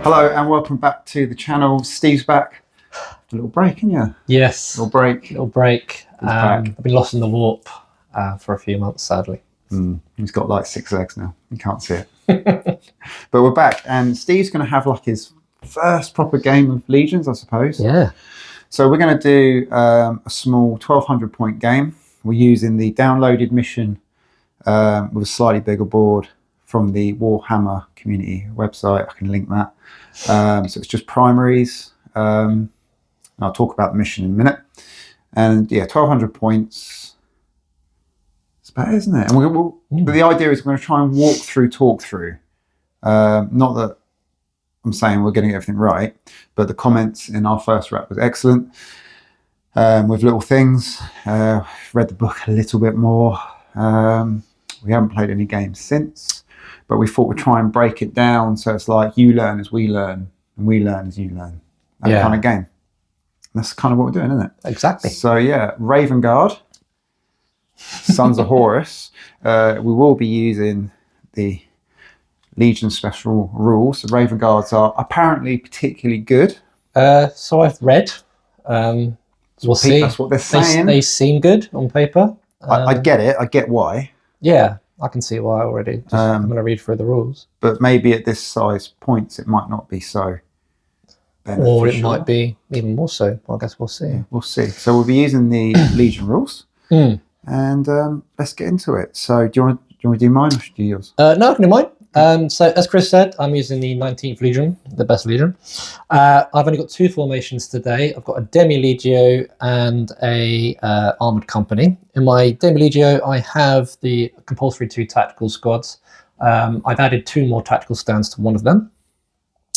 Hello and welcome back to the channel. Steve's back. A little break, isn't you? Yes. Little break. I've been lost in the warp for a few months, sadly. He's got like 6 legs now. You can't see it. But we're back, and Steve's going to have like his first proper game of Legions, I suppose. Yeah. So we're going to do a small 1200 point game. We're using the downloaded mission with a slightly bigger board from the Warhammer community website. I can link that. So it's just primaries. I'll talk about the mission in a minute. And yeah, 1200 points. It's about it, isn't it? And but the idea is we're going to try and talk through. Not that I'm saying we're getting everything right, but the comments in our first wrap was excellent. With little things. Read the book a little bit more. We haven't played any games since. But we thought we'd try and break it down so it's like you learn as we learn, and we learn as you learn. That kind of game. That's kind of what we're doing, isn't it? Exactly. So yeah, Raven Guard, Sons of Horus. We will be using the Legion special rules. The Raven Guards are apparently particularly good. So I've read. We'll see. That's what they're saying. They seem good on paper. I get it. I get why. Yeah. I can see why already. I'm going to read through the rules. But maybe at this size points, it might not be so beneficial. Or it might be even more so. I guess we'll see. Yeah, we'll see. So we'll be using the Legion rules. And let's get into it. So do you want to do mine or should you do yours? No, I can do mine. So as Chris said, I'm using the 19th Legion, the best Legion. I've only got 2 formations today. I've got a Demi-Legio and a Armoured Company. In my Demi-Legio, I have the compulsory 2 tactical squads. I've added 2 more tactical stands to one of them.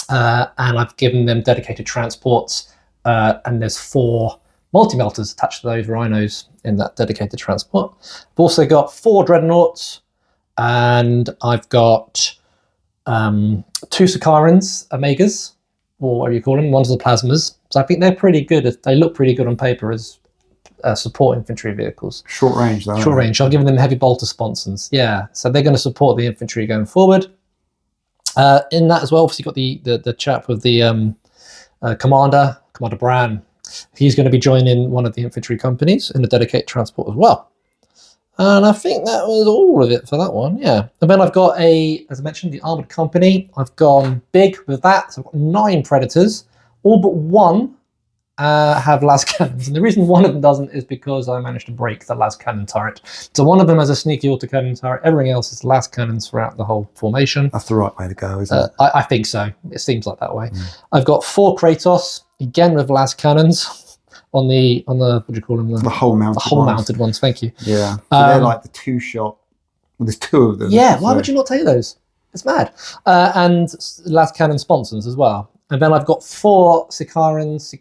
And I've given them dedicated transports. And there's 4 multi-melters attached to those rhinos in that dedicated transport. I've also got 4 dreadnoughts. And I've got 2 Sicarans, Omegas, or whatever you call them. One's the Plasmas. So I think they're pretty good. They look pretty good on paper as support infantry vehicles. Short range, though. Short range. I've given them heavy bolter sponsons. Yeah, so they're going to support the infantry going forward. In that as well, obviously got the chap with the Commander Bran. He's going to be joining one of the infantry companies in the dedicated transport as well. And I think that was all of it for that one, yeah. And then I've got as I mentioned, the Armoured Company. I've gone big with that. So I've got 9 Predators. All but 1 have las cannons. And the reason one of them doesn't is because I managed to break the las cannon turret. So one of them has a sneaky autocannon turret. Everything else is las cannons throughout the whole formation. That's the right way to go, isn't it? I think so. It seems like that way. I've got 4 Kratos, again with las cannons. On the what do you call them? The whole mounted ones. Thank you. Yeah, so they're like the 2-shot. Well, there's 2 of them. Yeah, why would you not take those? It's mad. And las cannon sponsons as well. And then I've got 4 Sicarians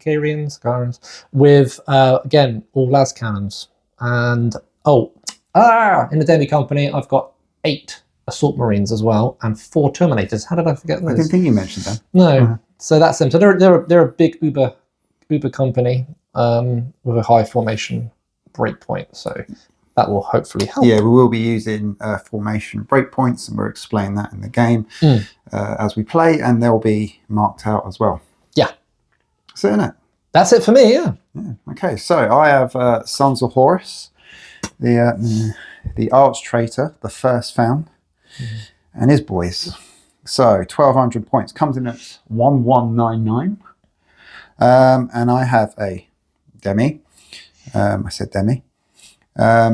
with again all las cannons. And in the Demi company I've got 8 assault marines as well and 4 terminators. How did I forget those? I didn't think you mentioned them. No. So that's them. So they're a big Uber company. With a high formation breakpoint, so that will hopefully help. Yeah, we will be using formation breakpoints, and we'll explain that in the game as we play, and they'll be marked out as well. Yeah. That's it, isn't it? That's it for me, yeah. Okay, so I have Sons of Horus, the arch traitor, the first found, and his boys. So 1,200 points, comes in at 1199. And I have a Demi. I said Demi. HQ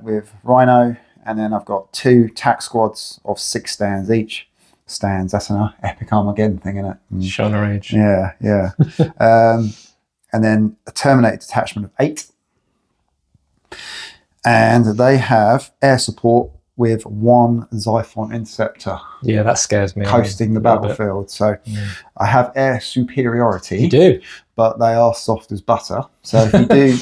with Rhino, and then I've got 2 tack squads of 6 stands each. Stands, that's an epic Armageddon thing, isn't it? Showing our age. Yeah. And then a Terminator detachment of 8. And they have air support with 1 Xiphon interceptor. Yeah, that scares me. Coasting the battlefield. So I have air superiority. You do. But they are soft as butter. So if you do,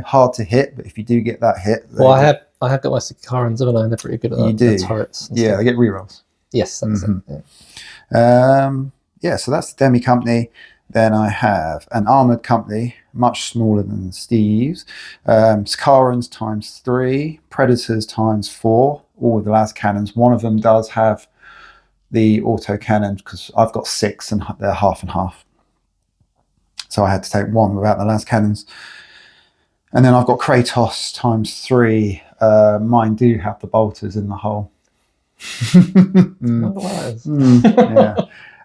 hard to hit, but if you do get that hit... Well, I have got my Sicarans, haven't I? They're pretty good at that. You do. The turrets. Yeah, they get rerolls. Yes, that's it. Yeah. So that's the Demi company. Then I have an armoured company, much smaller than Steve's. Sicarans ×3, Predators ×4, all with the las cannons. One of them does have the auto cannon because I've got 6 and they're half and half. So I had to take 1 without the las cannons. And then I've got Kratos ×3. Mine do have the bolters in the hull. Yeah.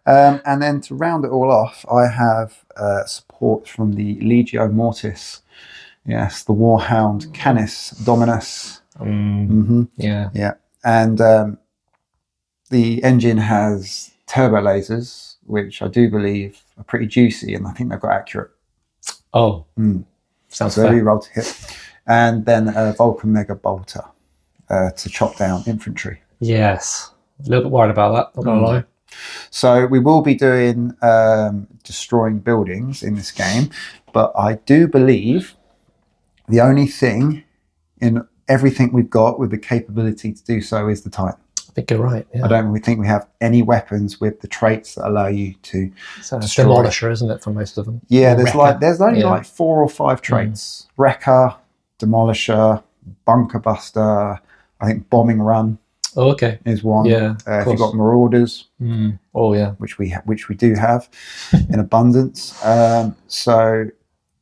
And then to round it all off, I have support from the Legio Mortis. Yes, the Warhound Canis Dominus. Yeah. And the engine has turbo lasers, which I do believe are pretty juicy, and I think they've got accurate. Oh, sounds very fair. roll to hit. And then a Vulcan Mega Bolter to chop down infantry. Yes. A little bit worried about that, not gonna lie. So we will be doing destroying buildings in this game, but I do believe the only thing in everything we've got with the capability to do so is the Titan. I think you're right. Yeah. I don't really think we have any weapons with the traits that allow you to It's a destroy. demolisher, isn't it, for most of them? Yeah, Wrecker. there's only Yeah. like 4 or 5 traits. Wrecker, Demolisher, Bunker Buster, I think Bombing Run Oh, okay. is one. Yeah, If you've got Marauders, Oh, yeah. which we do have in abundance. So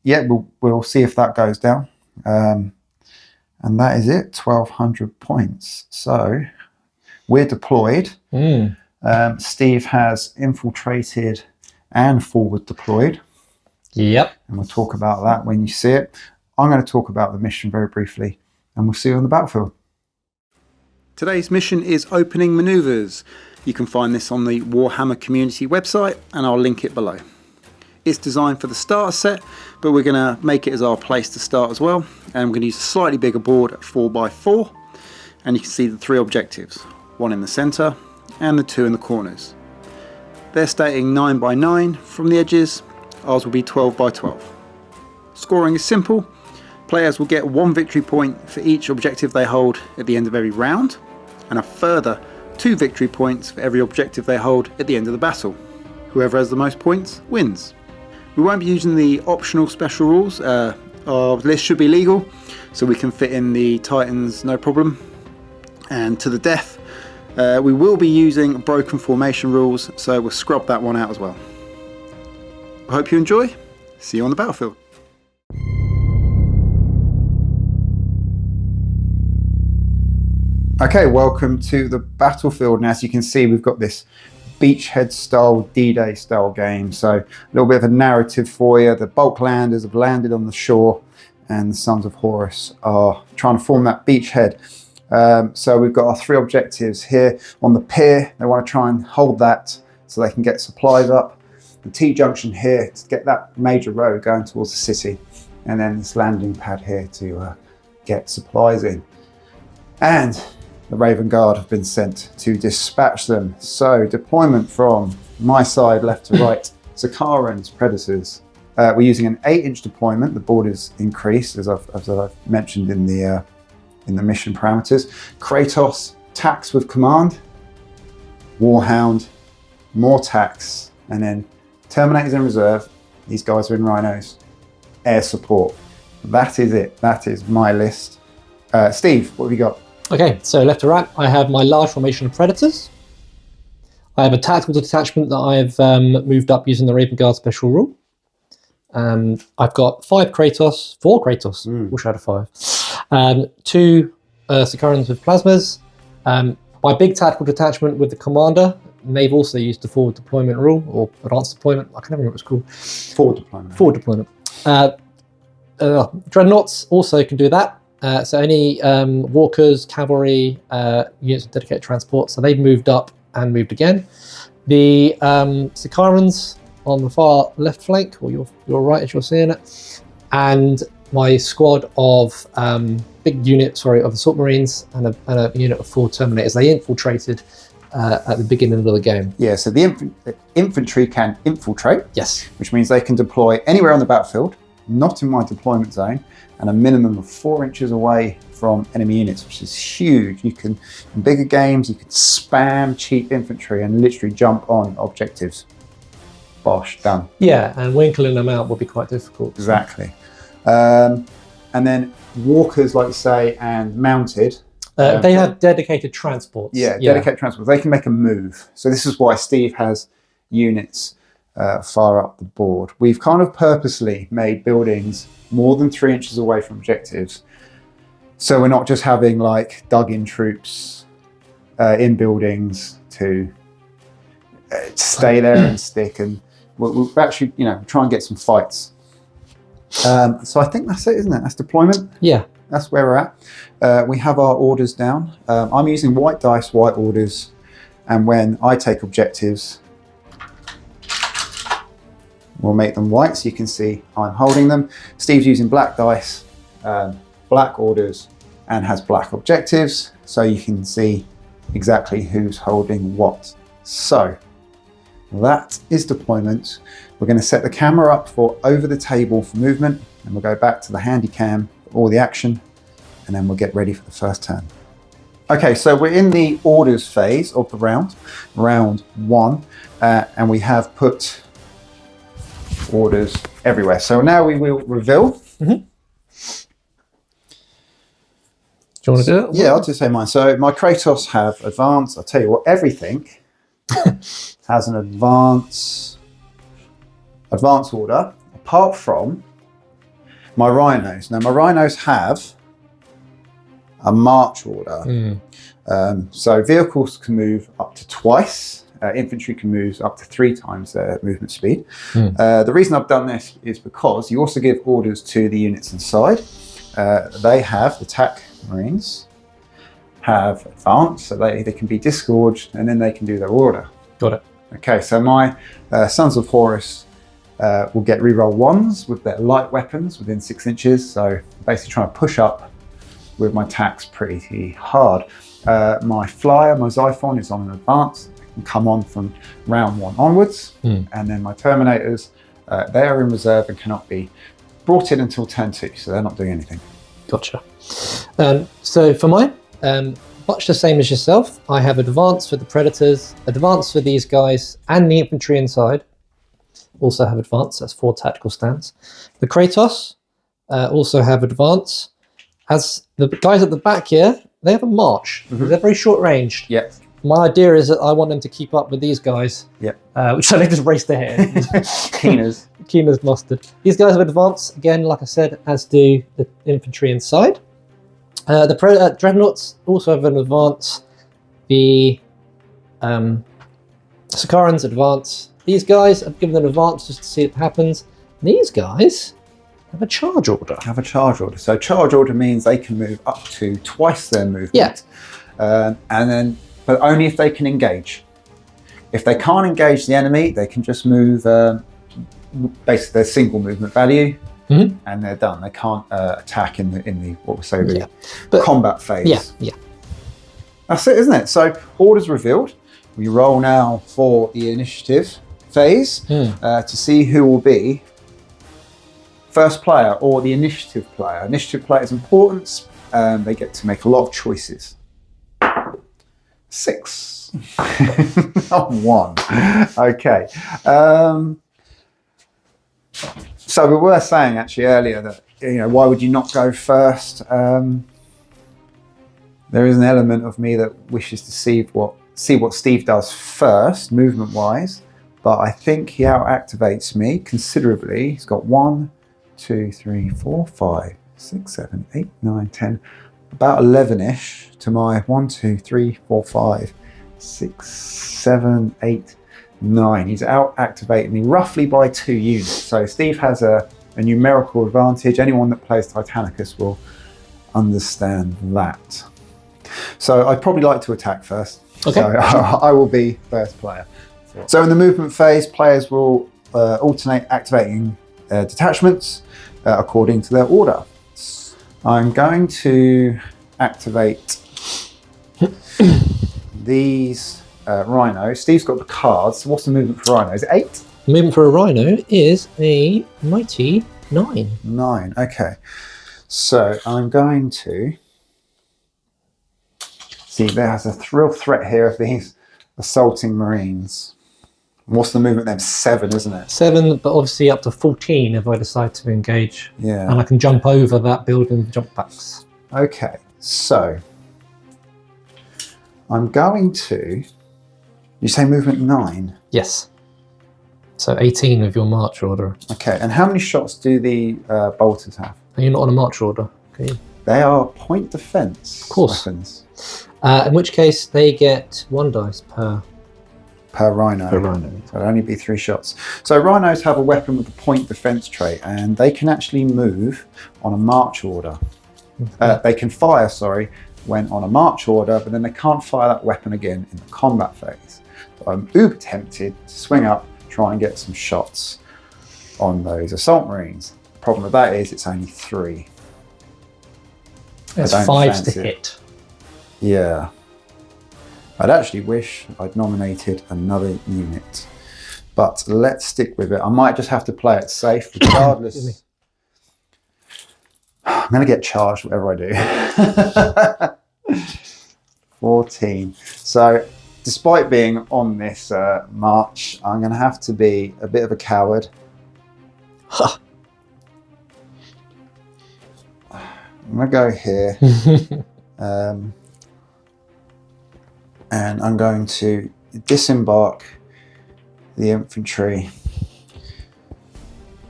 yeah, we'll see if that goes down. And that is it, 1,200 points. So we're deployed. Steve has infiltrated and forward deployed. Yep. And we'll talk about that when you see it. I'm going to talk about the mission very briefly, and we'll see you on the battlefield. Today's mission is opening maneuvers. You can find this on the Warhammer community website, and I'll link it below. It's designed for the starter set, but we're going to make it as our place to start as well. And we're going to use a slightly bigger board at 4x4, and you can see the 3 objectives, 1 in the centre and the 2 in the corners. They're stating 9x9 from the edges. Ours will be 12x12. Scoring is simple. Players will get 1 victory point for each objective they hold at the end of every round, and a further 2 victory points for every objective they hold at the end of the battle. Whoever has the most points wins. We won't be using the optional special rules. Our list should be legal, so we can fit in the Titans no problem. And to the death, we will be using broken formation rules, so we'll scrub that one out as well. I hope you enjoy. See you on the battlefield. Okay, welcome to the battlefield. And as you can see, we've got this beachhead style, D-Day style game. So a little bit of a narrative for you. The bulk landers have landed on the shore, and the sons of Horus are trying to form that beachhead. So we've got our 3 objectives here on the pier. They want to try and hold that so they can get supplies up. The T-junction here to get that major road going towards the city, and then this landing pad here to get supplies in. And the Raven Guard have been sent to dispatch them. So deployment from my side, left to right. Sicarans, Predators. We're using an 8-inch deployment. The board is increased, as I've mentioned in the mission parameters. Kratos, tax with command. Warhound, more tax, and then Terminators in reserve. These guys are in Rhinos. Air support. That is it. That is my list. Steve, what have you got? Okay, so left to right, I have my large formation of Predators. I have a tactical detachment that I've moved up using the Raven Guard special rule. I've got 4 Kratos, wish I had a 5. 2 Sicarans with plasmas. My big tactical detachment with the commander, and they've also used the forward deployment rule, or advanced deployment, I can never remember what it's called. Forward deployment. Forward deployment. Dreadnoughts also can do that. So any walkers, cavalry, units with dedicated transport, so they've moved up and moved again. The Sicarans on the far left flank, or your right as you're seeing it, and my squad of big units, of assault marines and a unit of 4 terminators. They infiltrated at the beginning of the game. Yeah, so the infantry can infiltrate. Yes. Which means they can deploy anywhere on the battlefield, not in my deployment zone, and a minimum of 4 inches away from enemy units, which is huge. You can, in bigger games, you can spam cheap infantry and literally jump on objectives. Bosh, done. Yeah, and winkling them out will be quite difficult. Exactly. And then walkers, like you say, and mounted. They have dedicated transports. Yeah, dedicated transports. They can make a move. So this is why Steve has units far up the board. We've kind of purposely made buildings more than 3 inches away from objectives. So we're not just having like dug-in troops in buildings to stay there and stick. And we'll actually, try and get some fights. So I think that's it, isn't it? That's deployment. Yeah. That's where we're at. We have our orders down. I'm using white dice, white orders. And when I take objectives, we'll make them white so you can see I'm holding them. Steve's using black dice, black orders, and has black objectives. So you can see exactly who's holding what. So that is deployment. We're going to set the camera up for over the table for movement, and we'll go back to the handy cam for all the action, and then we'll get ready for the first turn. Okay, so we're in the orders phase of the round 1, and we have put orders everywhere. So now we will reveal. Mm-hmm. Do you want to do it? Yeah, I'll just say mine. So my Kratos have advanced. I'll tell you what, everything has an advance order, apart from my rhinos. Now my rhinos have a march order. So vehicles can move up to twice. Infantry can move up to 3 times their movement speed. The reason I've done this is because you also give orders to the units inside. They have attack marines, have advance, so they can be disgorged, and then they can do their order. Got it. Okay, so my Sons of Horus will get reroll 1s with their light weapons within 6 inches. So basically trying to push up with my attacks pretty hard. My flyer, my Xiphon, is on an advance. It can come on from round 1 onwards. And then my Terminators, they are in reserve and cannot be brought in until turn 2, so they're not doing anything. Gotcha. So for mine, much the same as yourself, I have advance for the Predators, advance for these guys, and the infantry inside also have advance. That's 4 tactical stands. The Kratos also have advance. As the guys at the back here, they have a march. They're very short ranged. Yep. My idea is that I want them to keep up with these guys. Yep. Which so they just race their head. Keen as mustard. These guys have advance again, like I said, as do the infantry inside. The Dreadnoughts also have an advance. The Sicarans advance. These guys, I've given them advance just to see what happens. These guys have a charge order. So charge order means they can move up to twice their movement. Yeah. But only if they can engage. If they can't engage the enemy, they can just move basically their single movement value, and they're done. They can't attack in the what we say the combat phase. Yeah. That's it, isn't it? So orders revealed. We roll now for the initiative phase to see who will be first player or the initiative player. Initiative player is important. They get to make a lot of choices. 6. Not 1. Okay. So we were saying actually earlier that, why would you not go first? There is an element of me that wishes to see what Steve does first, movement-wise, but I think he out-activates me considerably. He's got 1, 2, 3, 4, 5, 6, 7, 8, 9, 10, about 11-ish to my 1, 2, 3, 4, 5, 6, 7, 8, 9. He's out-activated me roughly by 2 units. So Steve has a a numerical advantage. Anyone that plays Titanicus will understand that. So I'd probably like to attack first. Okay. So I will be first player. So in the movement phase, players will alternate activating detachments according to their order. I'm going to activate these rhinos. Steve's got the cards. So what's the movement for rhino? Is it 8? The movement for a rhino is a mighty 9. 9, okay. So I'm going to... See, there's a real threat here of these assaulting marines. What's the movement then? 7, isn't it? 7, but obviously up to 14 if I decide to engage. Yeah. And I can jump over that building with jump packs. Okay, so I'm going to... You say movement 9? Yes. So 18 with your march order. Okay, and how many shots do the bolters have? Are you not on a march order? Okay. They are point defense weapons. In which case they get 1 dice per rhino. Per rhino. So it'll only be 3 shots. So rhinos have a weapon with a point defense trait, and they can actually move on a march order. They can fire, when on a march order, but then they can't fire that weapon again in the combat phase. So I'm uber tempted to swing up, try and get some shots on those assault marines. The problem with that is it's only 3. There's 5s to hit. Yeah. I'd actually wish I'd nominated another unit, but let's stick with it. I might just have to play it safe regardless. I'm going to get charged whatever I do. 14. So despite being on this march, I'm going to have to be a bit of a coward. I'm going to go here. And I'm going to disembark the infantry.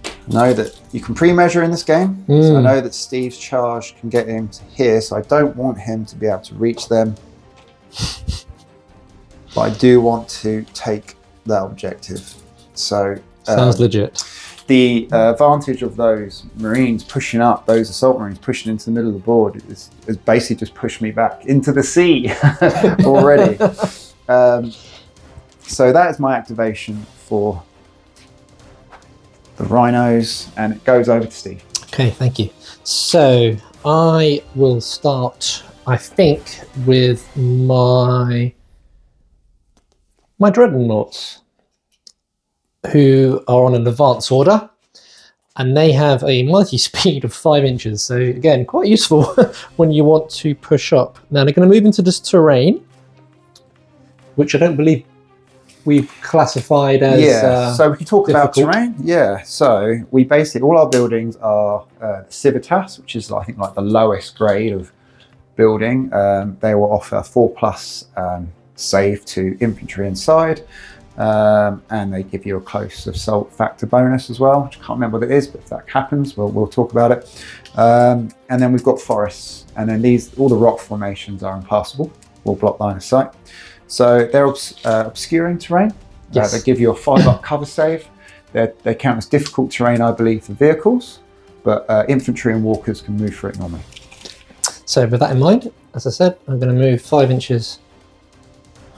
I know that you can pre-measure in this game, so I know that Steve's charge can get him to here, so I don't want him to be able to reach them. But I do want to take that objective. So sounds legit. The advantage of those marines pushing up, those assault marines pushing into the middle of the board is basically just pushed me back into the sea already. So that is my activation for the rhinos, and it goes over to Steve. Okay, thank you. So I will start, I think, with my dreadnoughts, who are on an advance order, and they have a mighty speed of 5 inches. So again, quite useful when you want to push up. Now they're going to move into this terrain, which I don't believe we've classified as so we can talk difficult. about terrain. Yeah, so we basically, all our buildings are civitas, which is I think like the lowest grade of building. They will offer 4+ save to infantry inside. And they give you a close assault factor bonus as well, which I can't remember what it is, but if that happens, we'll talk about it. And then we've got forests, and then all the rock formations are impassable, will block line of sight. So they're obscuring terrain. Yes. They give you a 5+ cover save. They count as difficult terrain, I believe, for vehicles, but infantry and walkers can move through it normally. So with that in mind, as I said, I'm going to move 5 inches,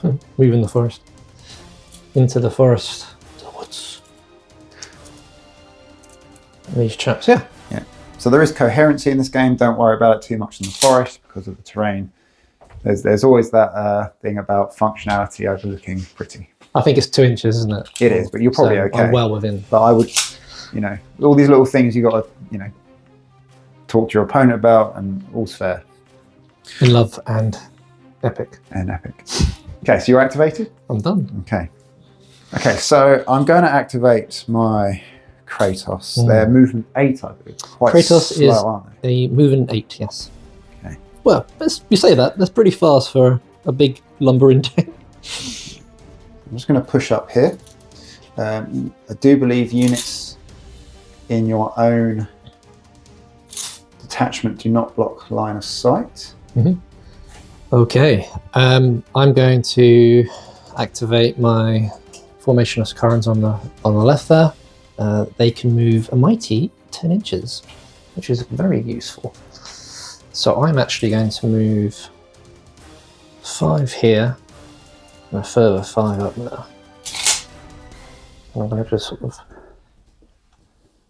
move in the forest. Into the forest, the woods. These chaps, yeah. So there is coherency in this game. Don't worry about it too much in the forest because of the terrain. There's always that thing about functionality overlooking pretty. I think it's 2 inches, isn't it? It is, but you're probably so okay. I'm well within. But I would, all these little things you got to, talk to your opponent about, and all's fair. In love and epic. Okay, so you're activated? I'm done. Okay, so I'm going to activate my Kratos. They're movement 8, I believe. Quite Kratos slow, is aren't they? a moving 8, yes. Okay. Well, you say that. That's pretty fast for a big lumbering tank. I'm just going to push up here. I do believe units in your own detachment do not block line of sight. Okay, I'm going to activate my formation of Karens on the left there. They can move a mighty 10 inches, which is very useful. So I'm actually going to move 5 here and a further 5 up there. And I'm going to just sort of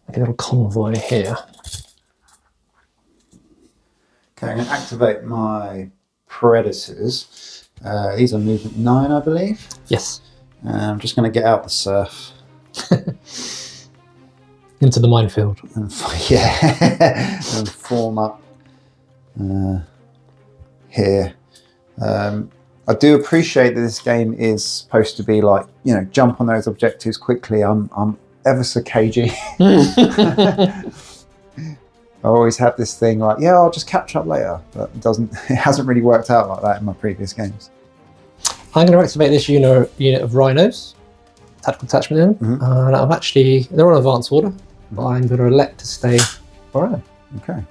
make a little convoy here. Okay, I'm going to activate my predators. These are movement 9, I believe. Yes. I'm just going to get out the surf. Into the minefield. And yeah, and form up here. I do appreciate that this game is supposed to be like, you know, jump on those objectives quickly. I'm ever so cagey. I always have this thing like, yeah, I'll just catch up later, but it hasn't really worked out like that in my previous games. I'm going to activate this unit of rhinos, tactical attachment in, and they're on advance order, but I'm going to elect to stay where I am. Okay.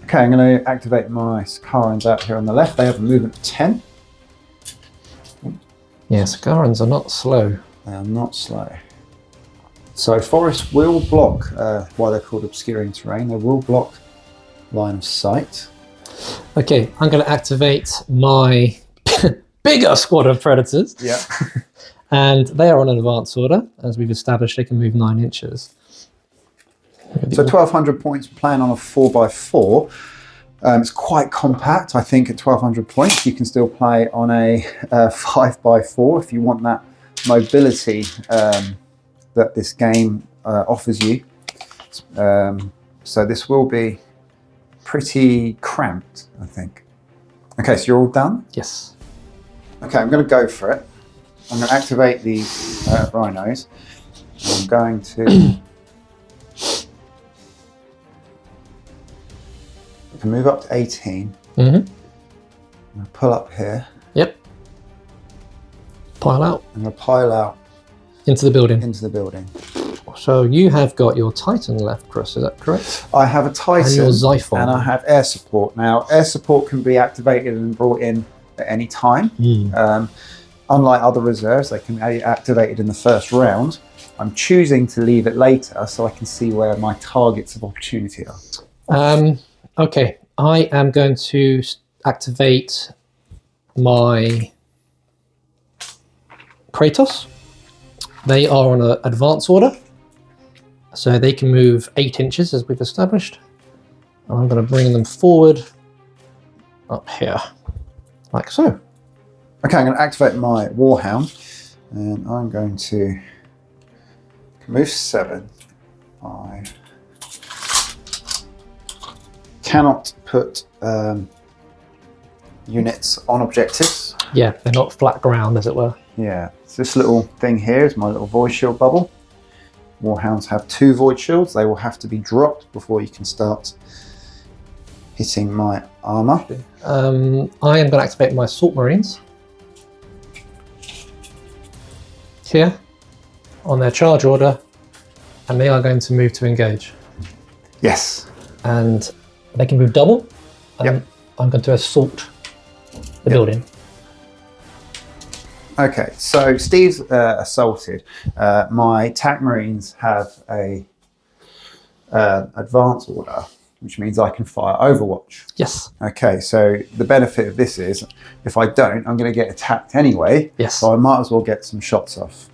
Okay, I'm going to activate my Sakarans out here on the left. They have a movement of 10. Yeah, Sakarans are not slow. They are not slow. So Forest will block, why they're called obscuring terrain, they will block line of sight. Okay, I'm going to activate my bigger squad of predators. Yeah. And they are on an advance order. As we've established, they can move 9 inches. So 1,200 points playing on a 4x4. It's quite compact. I think at 1,200 points you can still play on a 5x4 if you want that mobility that this game offers you. So this will be pretty cramped, I think. Okay, so you're all done? Yes. Okay, I'm going to go for it. I'm going to activate these rhinos. I'm going to... I can move up to 18. Mm-hmm. I'm going to pull up here. Yep. Pile out. I'm going to pile out into the building. Into the building. So you have got your Titan left, Chris, is that correct? I have a Titan. And your Xiphon. And I have air support. Now, air support can be activated and brought in at any time. Unlike other reserves, they can be activated in the first round. I'm choosing to leave it later so I can see where my targets of opportunity are. Okay, I am going to activate my Kratos. They are on an advance order, so they can move 8 inches as we've established. And I'm going to bring them forward up here, like so. Okay, I'm going to activate my Warhound, and I'm going to move 7, 5. Cannot put units on objectives. Yeah, they're not flat ground, as it were. Yeah, so this little thing here is my little void shield bubble. Warhounds have 2 void shields. They will have to be dropped before you can start hitting my armor. I am going to activate my Salt Marines here on their charge order, and they are going to move to engage. Yes. And they can move double, and Yep. I'm going to assault the building. Okay, so Steve's assaulted. My TAC Marines have a advance order, which means I can fire Overwatch. Yes. Okay, so the benefit of this is, if I don't, I'm going to get attacked anyway. Yes. So I might as well get some shots off.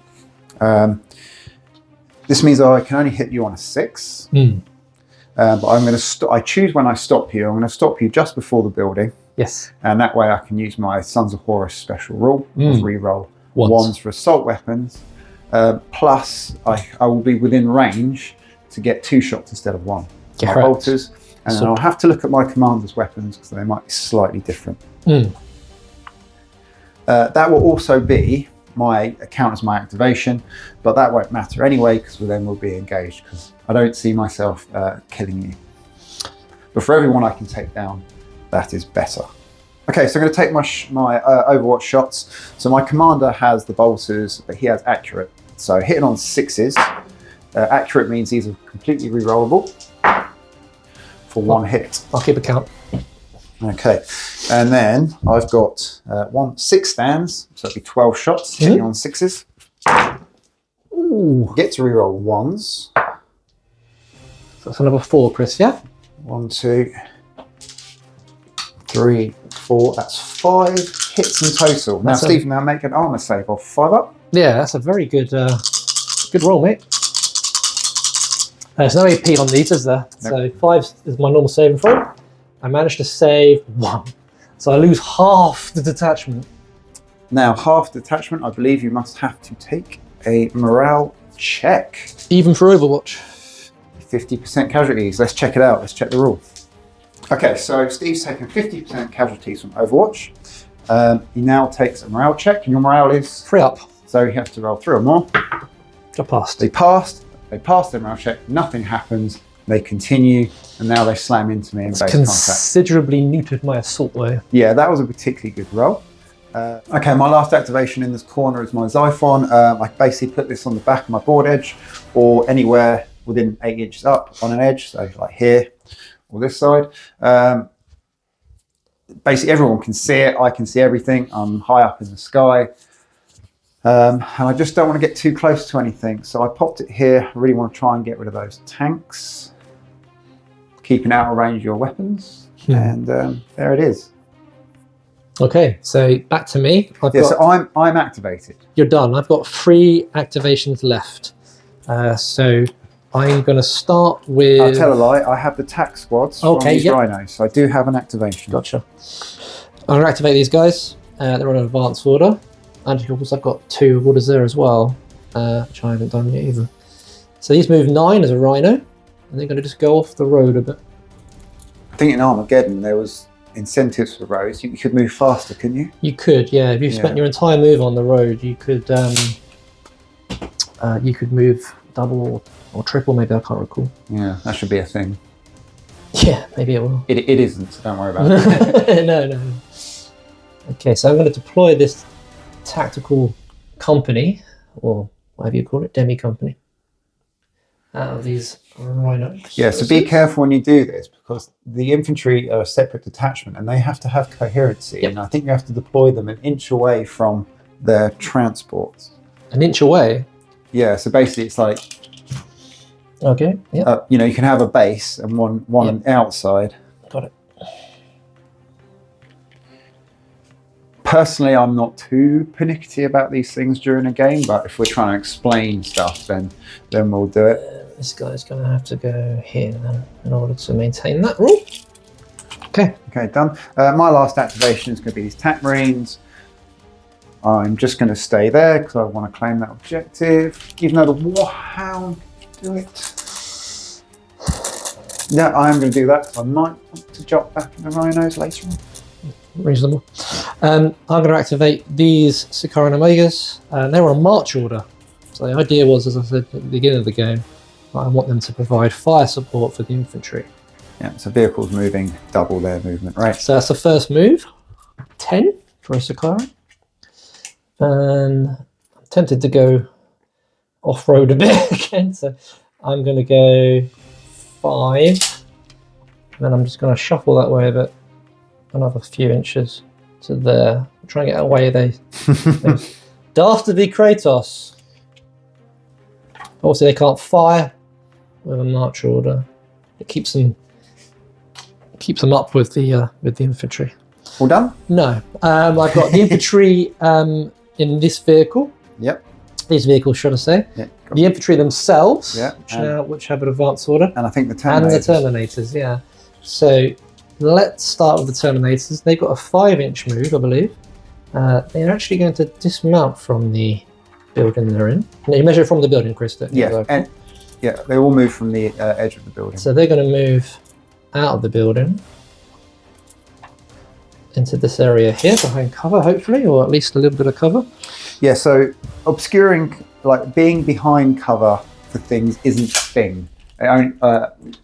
This means I can only hit you on a 6. But I'm going to I choose when I stop you. I'm going to stop you just before the building. Yes. And that way I can use my Sons of Horus special rule of reroll wands for assault weapons. Plus, I will be within range to get 2 shots instead of 1. My bolters. And then I'll have to look at my commander's weapons because they might be slightly different. That will also be count as my activation, but that won't matter anyway because then we'll be engaged because I don't see myself killing you. But for everyone I can take down, that is better. Okay, so I'm going to take my Overwatch shots. So my commander has the bolters, but he has accurate. So hitting on 6s. Accurate means these are completely rerollable for 1 hit. I'll keep a count. Okay, and then I've got 6 stands, so it'll be 12 shots hitting on 6s. Ooh. Get to reroll 1s. That's another 4, Chris, yeah? 1, 2, 3, 4. That's 5 hits in total. Now, Stephen, now make an armor save off 5 up. Yeah, that's a very good good roll, mate. There's no AP on these, is there? Nope. So 5 is my normal saving throw. I managed to save 1. So I lose half the detachment. Now, half the detachment, I believe you must have to take a morale check. Even for Overwatch. 50% casualties. Let's check it out. Let's check the rule. Okay, so Steve's taken 50% casualties from Overwatch. He now takes a morale check, and your morale is 3 up. So he has to roll 3 or more. I passed. They passed their morale check, nothing happens, they continue, and now they slam into me in base contact. Considerably neutered my assault though. Yeah, that was a particularly good roll. Okay, my last activation in this corner is my Xiphon. I basically put this on the back of my board edge, or anywhere within 8 inches up on an edge, so like here, or this side. Basically everyone can see it, I can see everything, I'm high up in the sky. And I just don't want to get too close to anything, so I popped it here. I really want to try and get rid of those tanks, keeping out of range of your weapons, and there it is. Okay, so back to me. So I'm activated. You're done. I've got 3 activations left. So I'm going to start with... I'll tell a lie, I have the tack squads from these rhinos, so I do have an activation. Gotcha. I'm going to activate these guys. They're on an advanced order. And of course I've got 2 orders there as well, which I haven't done yet either. So these move 9 as a rhino, and they're going to just go off the road a bit. I think in Armageddon there was incentives for roads. You could move faster, couldn't you? You could, yeah. If you spent your entire move on the road, you could move double or triple, maybe, I can't recall. Yeah, that should be a thing. Yeah, maybe it will. It isn't, so don't worry about it. No. Okay, so I'm going to deploy this tactical company, or whatever you call it, demi company, out of these rhinos. Yeah, so be careful when you do this, because the infantry are a separate detachment and they have to have coherency. Yep. And I think you have to deploy them an inch away from their transports. An inch away? Yeah, so basically it's like, okay, yeah. You know, you can have a base and one outside. Got it. Personally, I'm not too pernickety about these things during a game, but if we're trying to explain stuff, then we'll do it. This guy's going to have to go here then, in order to maintain that rule. Okay. Okay, done. My last activation is going to be these Tac Marines. I'm just going to stay there because I want to claim that objective, even though the Warhound can do it. Yeah, I am going to do that. I might want to jump back in the rhinos later on. Reasonable. I'm going to activate these Sicaran Omegas. They're on a march order. So the idea was, as I said at the beginning of the game, I want them to provide fire support for the infantry. Yeah, so vehicles moving double their movement, right? So that's the first move. 10 for a Sicaran. And I'm tempted to go off-road a bit again, so I'm going to go 5. And then I'm just going to shuffle that way a bit. Another few inches to there. Try and get away they dastardly Kratos. Obviously they can't fire with a march order. It keeps them up with the infantry. All done? No. I've got the infantry in this vehicle. Yep. These vehicles, should I say? Yep. The infantry themselves, yep. which have an advanced order. And I think the Terminators. And the Terminators, yeah. So let's start with the Terminators. They've got a 5-inch move, I believe. They're actually going to dismount from the building they're in. No, you measure from the building, Chris. Yeah, they all move from the edge of the building. So they're going to move out of the building into this area here, behind cover, hopefully, or at least a little bit of cover. Yeah, so obscuring, like being behind cover for things isn't a thing.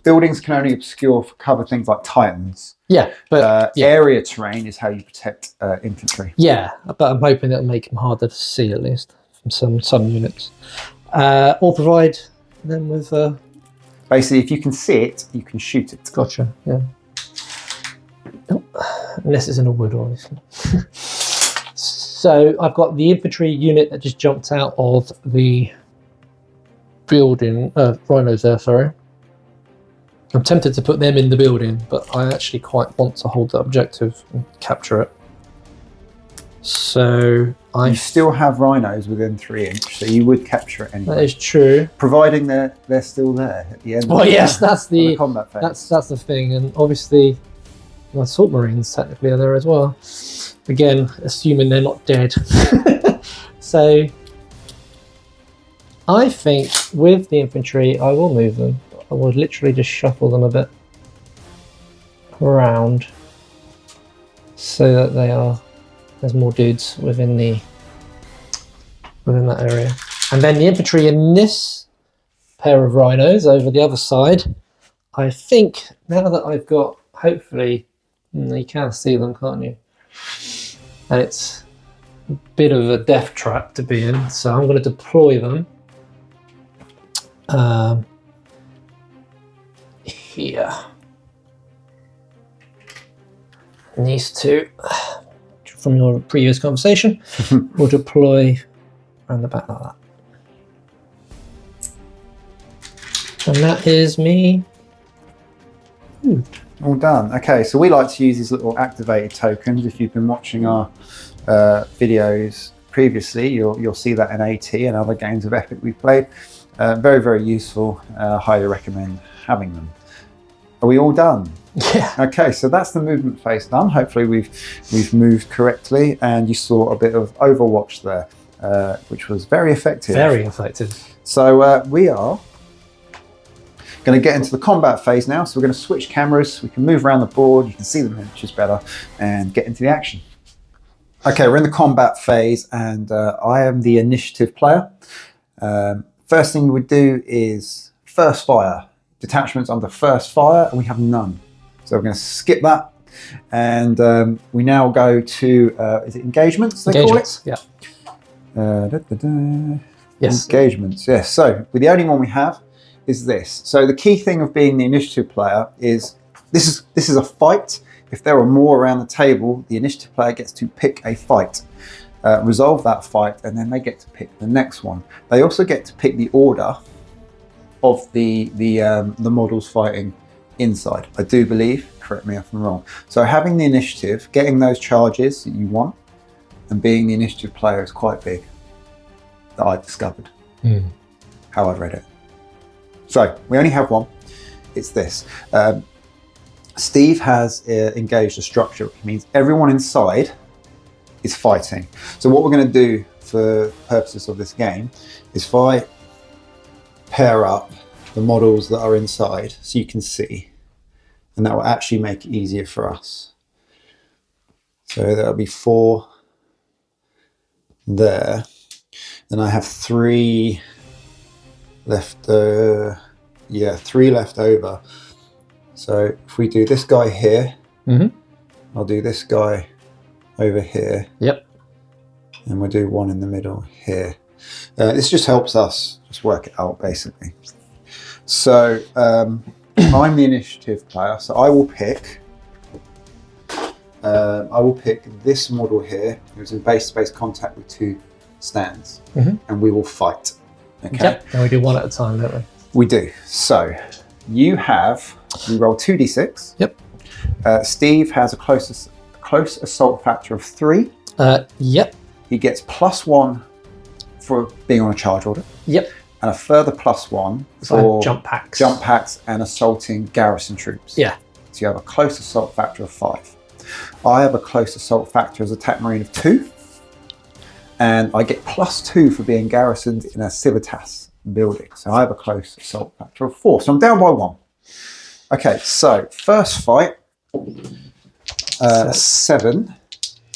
Buildings can only obscure for cover things like Titans. Yeah, but area terrain is how you protect infantry. Yeah, but I'm hoping it'll make them harder to see, at least from some units. Or provide them with. Basically, if you can see it, you can shoot it. Gotcha. Yeah. Unless it's in a wood, obviously. So I've got the infantry unit that just jumped out of the building, rhinos there, sorry. I'm tempted to put them in the building, but I actually quite want to hold the objective and capture it. So You still have rhinos within 3 inch, so you would capture it anyway. That is true. Providing they're still there at the end. Well, yes, that's the combat phase. that's the thing, and obviously, my assault marines technically are there as well. Again, assuming they're not dead. So, I think with the infantry, I will move them. I will literally just shuffle them a bit around so that there's more dudes within that area. And then the infantry in this pair of rhinos over the other side, I think now that I've got, hopefully, you can see them, can't you? And it's a bit of a death trap to be in, so I'm going to deploy them here. And these two, from your previous conversation, will deploy around the back like that. And that is me. All done. Okay, so we like to use these little activated tokens. If you've been watching our videos previously, you'll see that in AT and other games of Epic we've played. Very, very useful. Highly recommend having them. Are we all done? Yeah. Okay, so that's the movement phase done. Hopefully we've moved correctly, and you saw a bit of Overwatch there, which was very effective. Very effective. So we are going to get into the combat phase now. So we're going to switch cameras. We can move around the board. You can see the miniatures better and get into the action. Okay, we're in the combat phase, and I am the initiative player. First thing we would do is first fire. Detachments under first fire, and we have none. So we're going to skip that, and we now go to is it engagements? They call it? Yeah. Yes. Engagements. Yes. So the only one we have is this. So the key thing of being the initiative player is this is a fight. If there are more around the table, the initiative player gets to pick a fight, resolve that fight, and then they get to pick the next one. They also get to pick the order of the models fighting inside. I do believe, correct me if I'm wrong. So having the initiative, getting those charges that you want, and being the initiative player is quite big, that I discovered, how I've read it. So we only have one, it's this. Steve has engaged a structure, which means everyone inside is fighting. So what we're going to do for purposes of this game is if I pair up the models that are inside so you can see, and that will actually make it easier for us. So there'll be 4 there, then I have 3 left, 3 left over. So if we do this guy here, I'll do this guy over here. Yep. And we'll do one in the middle here. This just helps us just work it out, basically. So I'm the initiative player, so I will pick this model here. It was in base-to-base contact with 2 stands, and we will fight. Okay. Yep. And we do one at a time, don't we? We do. So you roll 2d6. Yep. Steve has a close assault factor of 3. Yep. He gets +1 for being on a charge order. Yep. And a further +1 for jump packs. Jump packs and assaulting garrison troops. Yeah. So you have a close assault factor of 5. I have a close assault factor as attack marine of 2. And I get +2 for being garrisoned in a civitas building. So I have a close assault factor of 4. So I'm down by 1. Okay, so first fight, 7.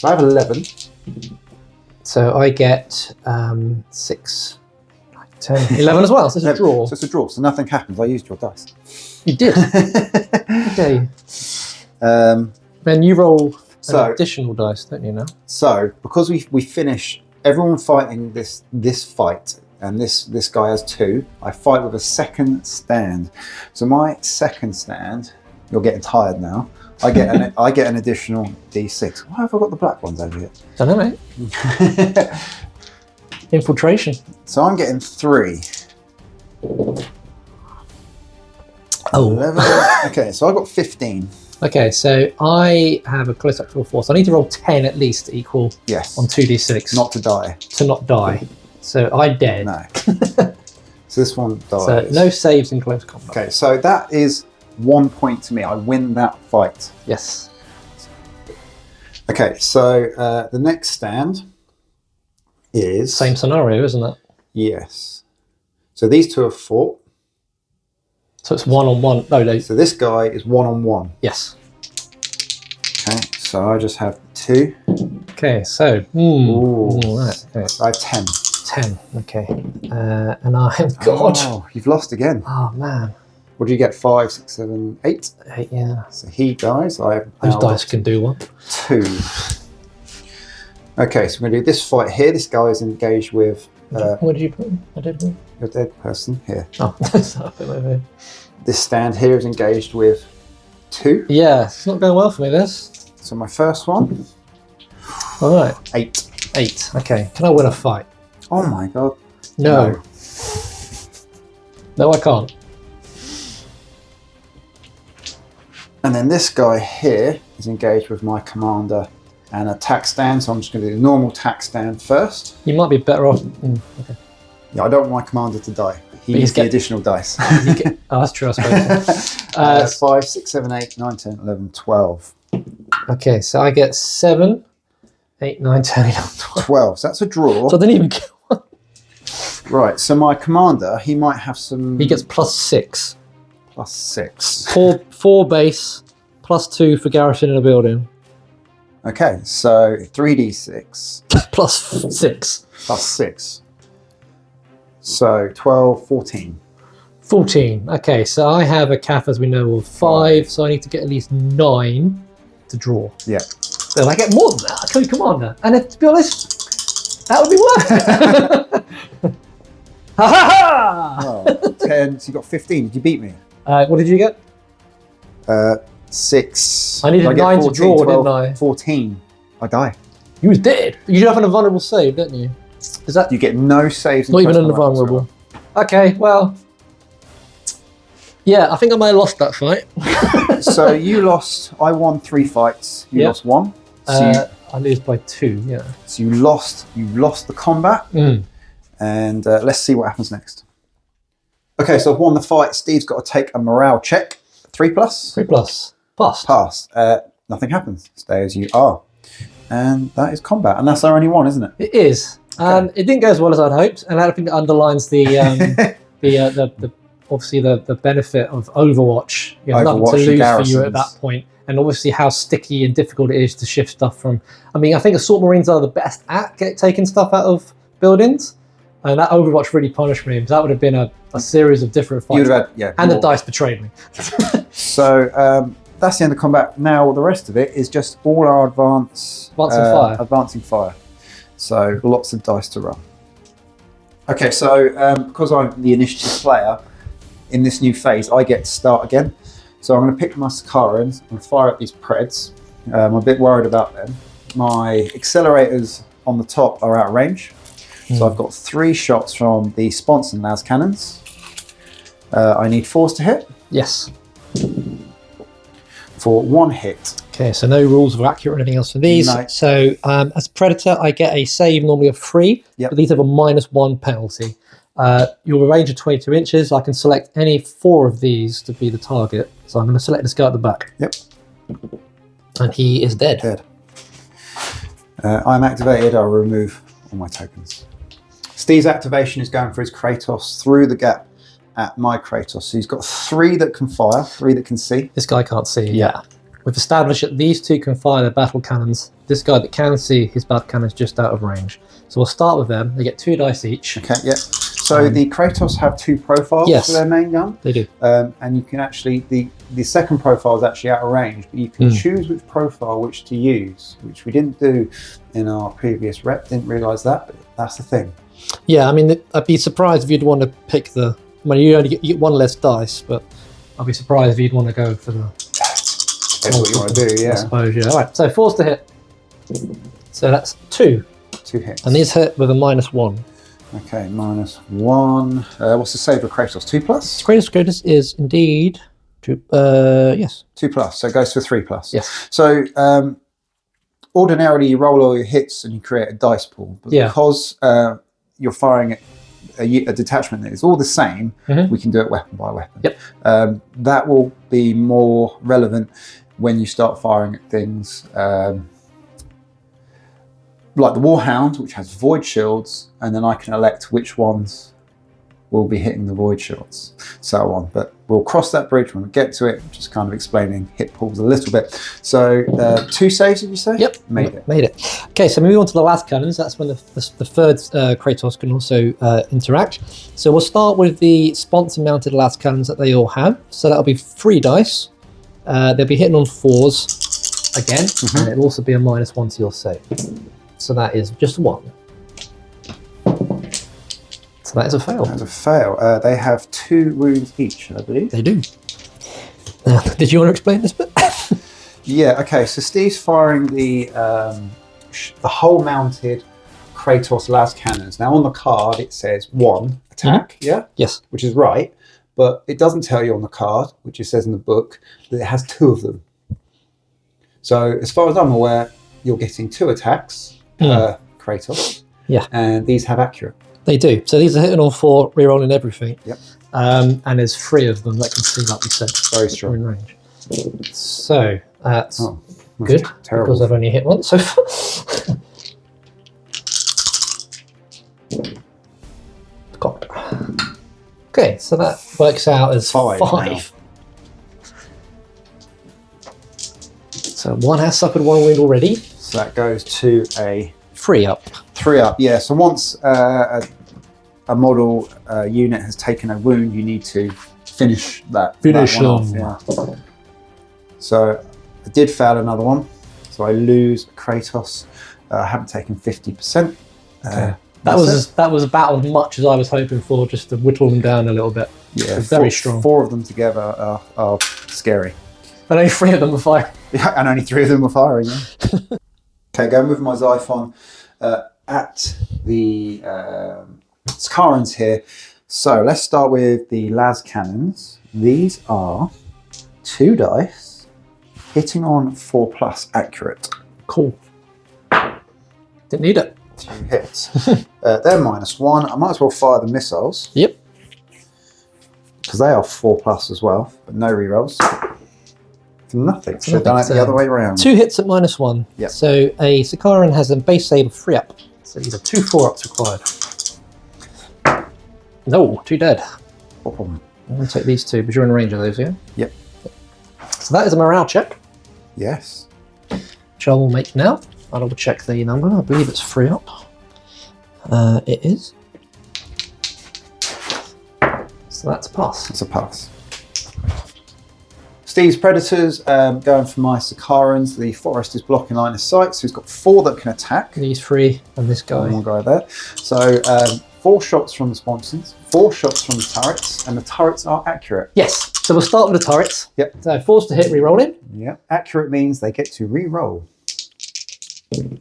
I have 11. So I get 6, 10, 11 as well. So it's a draw. So it's a draw. So nothing happens. I used your dice. You did. Okay. Then you roll an additional dice, don't you now? So because we finish everyone fighting this fight, and this guy has 2, I fight with a second stand. So my second stand, you're getting tired now. I get an additional d6. Why have I got the black ones over here? Don't know, mate. Infiltration. So I'm getting 3. Oh. 11. Okay, so I got 15. Okay, so I have a close actual 4. So I need to roll 10 at least to equal Yes. on 2d6. Not to die. To not die. So I dead. No. So this one dies. So no saves in close combat. Okay, so that is 1 point to me. I win that fight. Yes. Okay, so the next stand is... Same scenario, isn't it? Yes. So these two have fought. So it's 1-on-1. No. So this guy is 1-on-1. Yes. Okay, so I just have 2. Okay, so... right, okay. I have 10. 10, okay. And I'm... God! Oh, you've lost again. Oh, man. What do you get? 5, 6, 7, 8? 8, yeah. So he dies. I have Those now dice can do one. 2. Okay, so we're going to do this fight here. This guy is engaged with... What did you put? I did one. your dead person here. Oh, that's not over. This stand here is engaged with 2. Yeah, it's not going well for me, this. So my first one, All right. 8. 8. Okay. Can I win a fight? Oh my god. No. No, I can't. And then this guy here is engaged with my commander and a tack stand. So I'm just going to do the normal tack stand first. You might be better off. Okay. Yeah, I don't want my commander to die. He needs the additional dice. Oh, that's true, I suppose. 5, 6, 7, 8, 9, 10, 11, 12. Okay, so I get 7, 8, 9, 10, 11, 12. 12. So that's a draw. So I didn't even get one. Right, so my commander, he might have some... He gets +6. +6. 4 base, +2 for garrison in a building. Okay, so 3d6. +6. +6. So 12, 14. 14. Okay, so I have a CAF, as we know, of 5, so I need to get at least 9 to draw. Yeah. Then I get more than that. I kill your commander. And if, to be honest, that would be worth it. Ha ha ha! Oh, 10. So you got 15. Did you beat me? What did you get? 6. I needed 9 to draw, 12, didn't I? 14. I die. You was dead. You have an invulnerable save, don't you? Is that You get no saves. not even an invulnerable? Okay, well, yeah, I think I may have lost that fight. So you lost. I won 3 fights. You Yep. lost 1. So, I lose by 2. Yeah. so you lost. You lost the combat. Mm. And let's see what happens next. Okay, so I've won the fight. Steve's got to take a morale check. 3+. 3+. Pass. Pass. Nothing happens. Stay as you are. And that is combat. And that's our only one, isn't it? It is. It didn't go as well as I'd hoped, and I think that underlines the obviously the benefit of Overwatch. You have nothing to Overwatch and lose for you at garrisons. that point, and obviously how sticky and difficult it is to shift stuff from. I mean, I think Assault Marines are the best at taking stuff out of buildings, and that Overwatch really punished me because that would have been a series of different fights. You'd have had, yeah. And the more. dice betrayed me. So that's the end of combat. Now the rest of it is just all our advancing fire. So lots of dice to run. Okay, so because I'm the initiative player in this new phase, I get to start again. So I'm going to pick my Sakarans and fire at these Preds. I'm a bit worried about them. My accelerators on the top are out of range. So I've got 3 shots from the Spons and Las cannons. I need force to hit. Yes. For 1 hit. Okay, so no rules of accurate or anything else for these. No. So as a Predator, I get a save normally of 3, Yep. but these have a -1 penalty. Your range of 22 inches. I can select any 4 of these to be the target. So I'm going to select this guy at the back. Yep. And he is dead. Dead. I'm activated. I'll remove all my tokens. Steve's activation is going for his Kratos through the gap at my Kratos. So he's got 3 that can fire, 3 that can see. This guy can't see. Yeah. We've established that these 2 can fire their battle cannons. This guy that can see, his battle cannon's just out of range. So we'll start with them. They get 2 dice each. Okay, yeah. So the Kratos have 2 profiles Yes. for their main gun. They do. And you can actually, the second profile is actually out of range, but you can choose which profile which to use, which we didn't do in our previous rep. Didn't realise that, but that's the thing. Yeah, I mean, I'd be surprised if you'd want to pick the... I mean, you get 1 less dice, but I'd be surprised if you'd want to go for the... That's what you want to do, I yeah. suppose, yeah. All right, so force to hit. So that's 2. 2 hits. And these hit with a -1. Okay, -1. What's the save of Kratos? 2+? Greatest is indeed Yes. 2+, so it goes to a 3+. Yes. So ordinarily you roll all your hits and you create a dice pool, but because you're firing a detachment that is all the same, we can do it weapon by weapon. Yep. That will be more relevant when you start firing at things like the Warhound, which has void shields, and then I can elect which ones will be hitting the void shields, so on. But we'll cross that bridge when we get to it, just kind of explaining hit pools a little bit. So 2 saves, did you say? Yep. Made it. Made it. Okay, so moving on to the last cannons, that's when the third Kratos can also interact. So we'll start with the sponsor mounted las cannons that they all have. So that'll be 3 dice. They'll be hitting on 4s again, and it'll also be a -1 to your save. So that is just 1. So that is a fail. That's a fail. They have 2 wounds each, I believe. They do. Did you want to explain this bit? Yeah, okay, so Steve's firing the whole mounted Kratos las cannons. Now on the card it says 1 attack, yeah? Yes. Which is right, but it doesn't tell you on the card, which it says in the book, that it has 2 of them. So as far as I'm aware, you're getting 2 attacks per Kratos. Yeah. And these have accurate. They do. So these are hitting on 4, rerolling everything. Yep. And there's 3 of them that can see, like we said. Very strong. In range. So that's good. terrible. Because I've only hit once so far. God. Okay, so that works out as 5. So 1 has suffered 1 wound already. So that goes to a 3 up. 3 up, yeah. So once a model unit has taken a wound, you need to finish that. Finish that one off, yeah. So I did fail another one. So I lose Kratos. I haven't taken 50%. Okay. That was about as much as I was hoping for, just to whittle them down a little bit. Yeah, very strong. 4 of them together are scary. And only 3 of them are firing. Yeah, and only 3 of them are firing. Yeah. Okay, going with my Xiphon at the Scarans here. So let's start with the las cannons. These are 2 dice hitting on 4+ accurate. Cool. Didn't need it. 2 hits. They're -1. I might as well fire the missiles. Yep. Because they are 4+ as well, but no rerolls. Nothing. Should have done it the other way around. 2 hits at -1. Yep. So a Sakaran has a base save of 3 up. So these are 2 4-ups required. No, 2 dead. No problem. I'm going to take these 2, but you're in range of those, yeah? Yep. So that is a morale check, Yes. which I will make now. I'll double check the number. I believe it's 3 up. It is. So that's a pass. It's a pass. Steve's Predators, going for my Sakarans. The forest is blocking line of sight, so he's got 4 that can attack. These 3 and this guy. One guy there. So 4 shots from the sponsons, 4 shots from the turrets, and the turrets are accurate. Yes. So we'll start with the turrets. Yep. So 4's to hit, re-rolling. Yep. Accurate means they get to re-roll.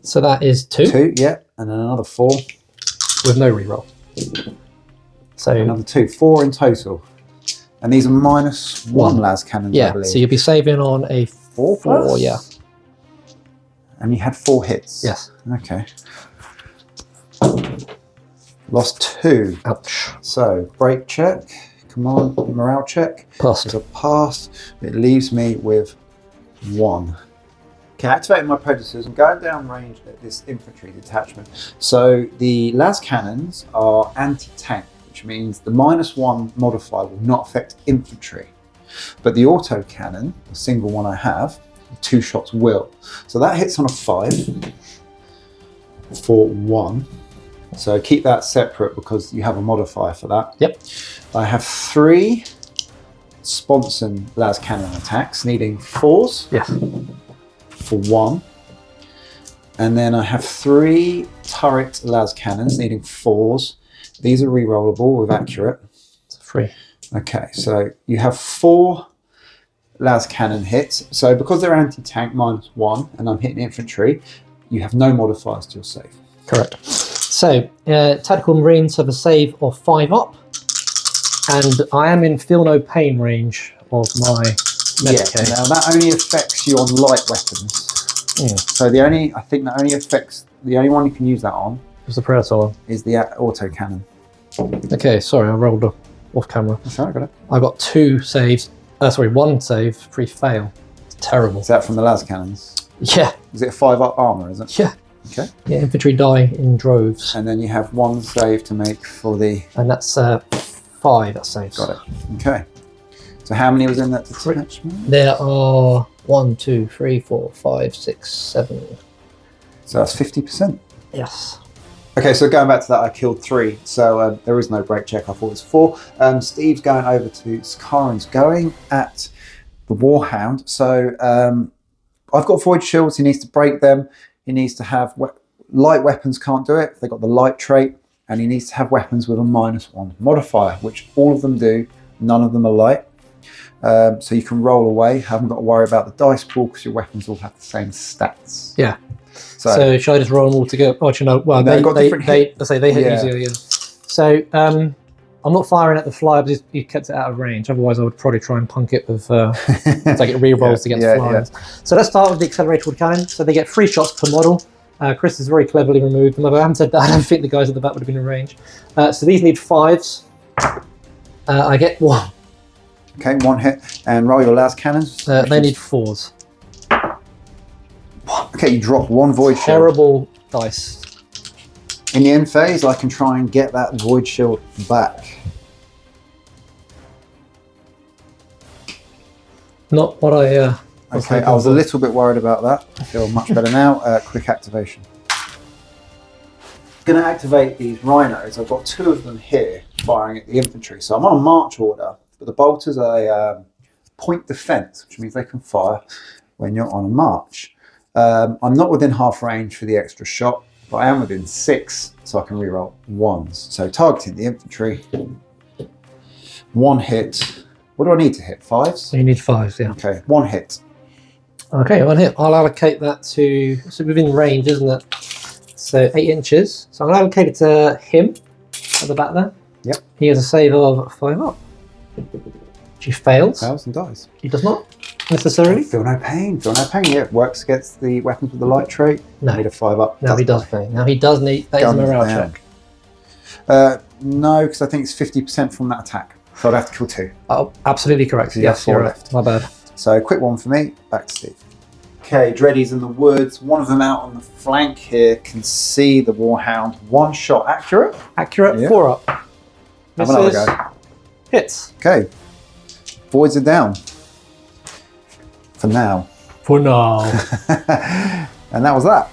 So that is 2. 2, yep. And then another 4. With no re-roll. So another 2. 4 in total. And these are -1 las cannons, I yeah, believe. so you'll be saving on a 4, yeah. And you had 4 hits? Yes. Okay. Lost 2. Ouch. So, break check. Come on, morale check. Passed. It's a pass. It leaves me with 1. Okay, activating my Predators. I'm going down range at this infantry detachment. So, the las cannons are anti-tank, which means the -1 modifier will not affect infantry. But the auto cannon, the single one I have, 2 shots will. So that hits on a 5 for 1. So keep that separate because you have a modifier for that. Yep. I have 3 Sponson las cannon attacks needing 4s. Yes. For 1. And then I have 3 turret las cannons needing 4s. These are re-rollable with accurate. It's 3. Okay, so you have 4 las cannon hits. So because they're anti-tank -1 and I'm hitting infantry, you have no modifiers to your save. Correct. So tactical marines have a save of 5 up, and I am in feel no pain range of my Medicaid. Now that only affects you on light weapons. So the only one you can use that on What's the Predator? is the auto cannon. Okay, sorry, I rolled off camera. That's right, I got it. I got 2 saves. Sorry, 1 save, 3 fail. It's terrible. Is that from the las cannons? Yeah. Is it a 5-up armor? Is it? Yeah. Okay. Yeah, infantry die in droves. And then you have 1 save to make for the. And that's 5 that saves. Got it. Okay. So how many was in that detachment? There are 1, 2, 3, 4, 5, 6, 7. So that's 50%. Yes. Okay, so going back to that, I killed 3, so there is no break check. I thought it was 4. Steve's going over to Sakaran's going at the Warhound. So I've got void shields. He needs to break them. He needs to have light weapons. Can't do it. They got the light trait, and he needs to have weapons with a -1 modifier, which all of them do. None of them are light. So you can roll away. Haven't got to worry about the dice pool because your weapons all have the same stats. Yeah. So should I just roll them all together? Oh, you know, well, They've they got different hit Yeah. easier. Yeah. So I'm not firing at the flyer because you kept it out of range. Otherwise, I would probably try and punk it with so I get re-rolls to get the flyers. So let's start with the accelerated wood cannon. So they get 3 shots per model. Chris has very cleverly removed them. I haven't said that. I don't think the guys at the back would have been in range. So these need 5s. I get 1. Okay, 1 hit. And roll your las cannons. They need 4s. Okay, you drop 1 void shield. Terrible dice. In the end phase, I can try and get that void shield back. Not what I. Okay, I was a little bit worried about that. I feel much better now. Quick activation. Going to activate these rhinos. I've got 2 of them here firing at the infantry. So I'm on a march order, but the bolters are a point defense, which means they can fire when you're on a march. I'm not within half range for the extra shot, but I am within 6, so I can reroll 1s. So targeting the infantry, 1 hit. What do I need to hit? 5s? So you need 5s, yeah. Okay, 1 hit. Okay, 1 hit. I'll allocate that to within range, isn't it? So 8 inches. So I'm going to allocate it to him at the back there. Yep. He has a save of 5 up. He fails. Fails and dies. He does not necessarily. Feel no pain. Feel no pain. Yeah, it works against the weapons with the light trait. No. Need a 5 up. No, he does fail. Now he does need. That is a morale check. No, because I think it's 50% from that attack. So I'd have to kill 2. Oh, absolutely correct. So you have Yes, 4 you're left. right. My bad. So quick one for me. Back to Steve. Okay, Dreddy's in the woods. One of them out on the flank here can see the Warhound. 1 shot accurate. Accurate. Yeah. 4 up. Have another Misses. go. Hits. Okay. Voids are down. For now. For now. And that was that.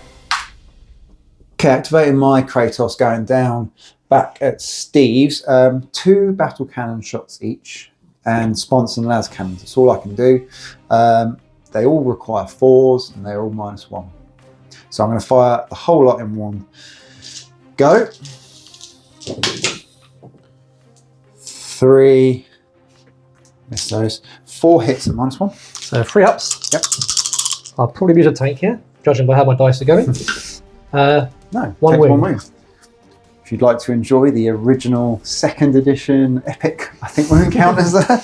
Okay, activating my Kratos, going down back at Steve's. 2 battle cannon shots each and sponsor and las cannons. That's all I can do. They all require 4s and they're all -1. So I'm going to fire the whole lot in 1 go. 3. Miss those. 4 hits at -1. So 3 ups. Yep. I'll probably use a tank here, judging by how my dice are going. No, 1 take wound. 1 wound. If you'd like to enjoy the original 2nd edition epic, I think wound counters there.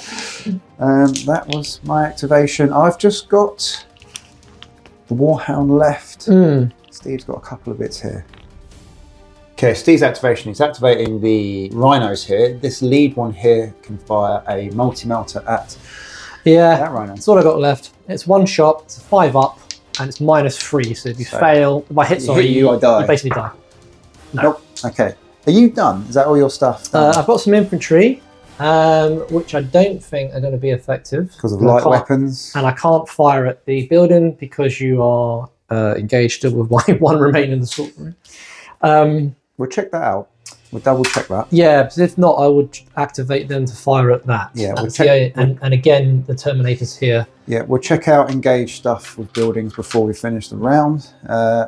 That was my activation. I've just got the Warhound left. Steve's got a couple of bits here. Okay, Steve's activation. He's activating the rhinos here. This lead one here can fire a multi-melter at that rhino. That's all I got left. It's 1 shot, it's a 5 up, and it's -3. So if you fail, if I hit, sorry, I die. You basically die. No. Nope. Okay. Are you done? Is that all your stuff? I've got some infantry, which I don't think are going to be effective. Because of light weapons. And I can't fire at the building because you are engaged still with my 1 remaining in the sword room. We'll check that out. We'll double check that. Yeah, because if not, I would activate them to fire at that. Yeah, we'll That's check. and again, the Terminator's here. Yeah, we'll check out engaged stuff with buildings before we finish the round.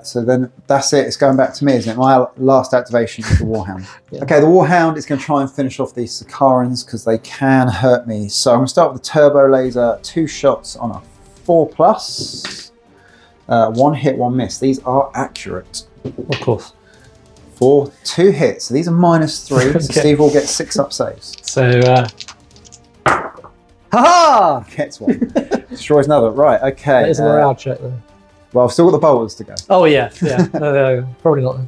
So then that's it. It's going back to me, isn't it? My last activation is the Warhound. Yeah. Okay, the Warhound is going to try and finish off these Sakarans because they can hurt me. So I'm going to start with the turbo laser. 2 shots on a 4+. 1 hit, 1 miss. These are accurate. Of course. For 2 hits. So these are -3. So Okay. Steve will get 6 up saves. So Ha Gets one. Destroys another. Right, okay. That is a morale check though. Well, I've still got the bolters to go. Oh yeah. No, probably not.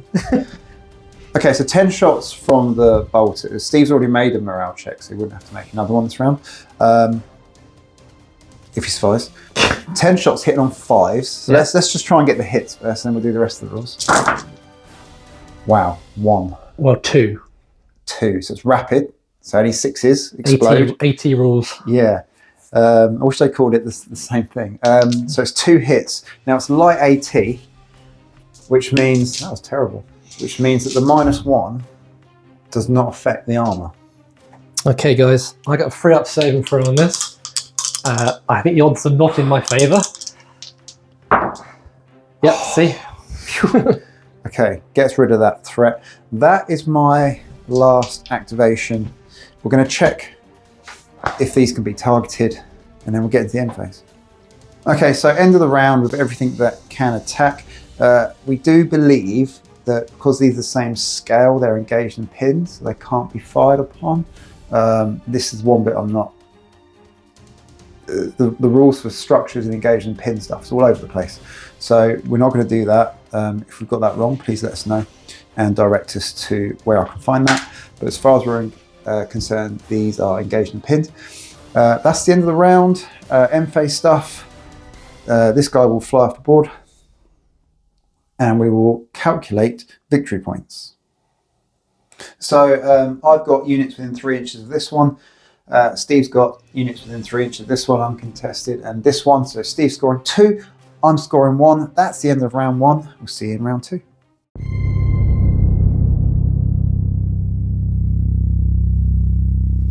Okay, so 10 shots from the bolters. Steve's already made a morale check, so he wouldn't have to make another one this round. If he survives. 10 shots hitting on 5s. So let's just try and get the hits first, and then we'll do the rest of the rules. Wow, 1. Well, 2. 2, so it's rapid. So only 6s explode. 80 rules. Yeah. I wish they called it the same thing. So it's 2 hits. Now it's light AT, which means, that was terrible, which means that the -1 does not affect the armor. Okay, guys, I got a 3-up saving throw on this. I think the odds are not in my favour. Yep, see? Okay, gets rid of that threat. That is my last activation. We're going to check if these can be targeted, and then we'll get into the end phase. Okay, so end of the round with everything that can attack. We do believe that because these are the same scale, they're engaged in pins, so they can't be fired upon. This is one bit I'm not... The rules for structures and engaged in pin stuff is all over the place. So we're not going to do that. If we've got that wrong, please let us know and direct us to where I can find that. But as far as we're concerned, these are engaged and pinned. That's the end of the round. End phase stuff. This guy will fly off the board and we will calculate victory points. So I've got units within 3 inches of this one. Steve's got units within 3 inches of this one, uncontested, and this one. So Steve's scoring 2, I'm scoring 1. That's the end of round 1. We'll see you in round 2.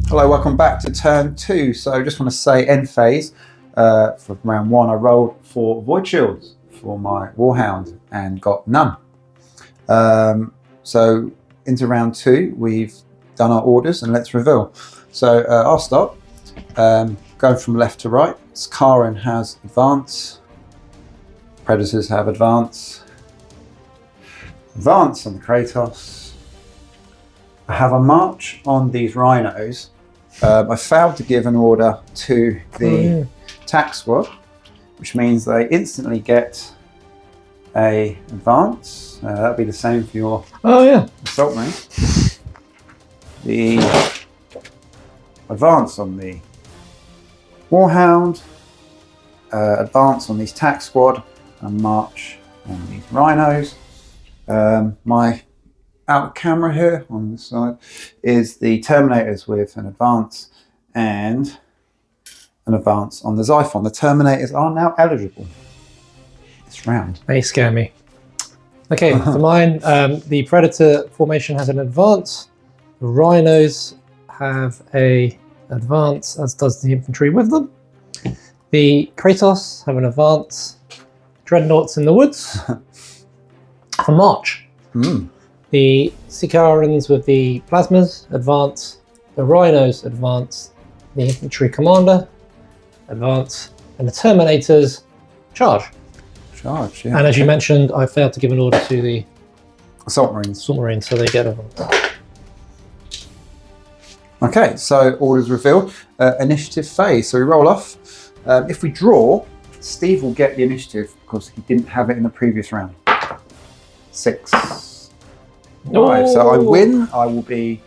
Hello, welcome back to turn 2. So I just want to say end phase for round 1. I rolled for Void Shields for my Warhound and got none. So into round 2, we've done our orders and let's reveal. So I'll start. Going from left to right. Skarin has advance. Predators have advance. Advance on the Kratos. I have a march on these rhinos. I failed to give an order to the attack squad, which means they instantly get a advance. That'll be the same for your assault marine. The advance on the Warhound, advance on these tack squad, and march on these rhinos. My out camera here on this side is the Terminators with an advance and an advance on the Xiphon. The Terminators are now eligible this round. They scare me. Okay, for mine, the Predator formation has an advance. The Rhinos have a advance, as does the infantry with them. The Kratos have an advance. Dreadnoughts in the woods for march. The Sicarans with the plasmas advance. The Rhinos advance. The infantry commander advance, and the Terminators charge. Charge, yeah. And as you mentioned, I failed to give an order to the Assault Marines. Assault Marines, so they get a... Okay, so orders revealed. Initiative phase. So we roll off. If we draw, Steve will get the initiative because he didn't have it in the previous round. 6. 5. So I win. I will be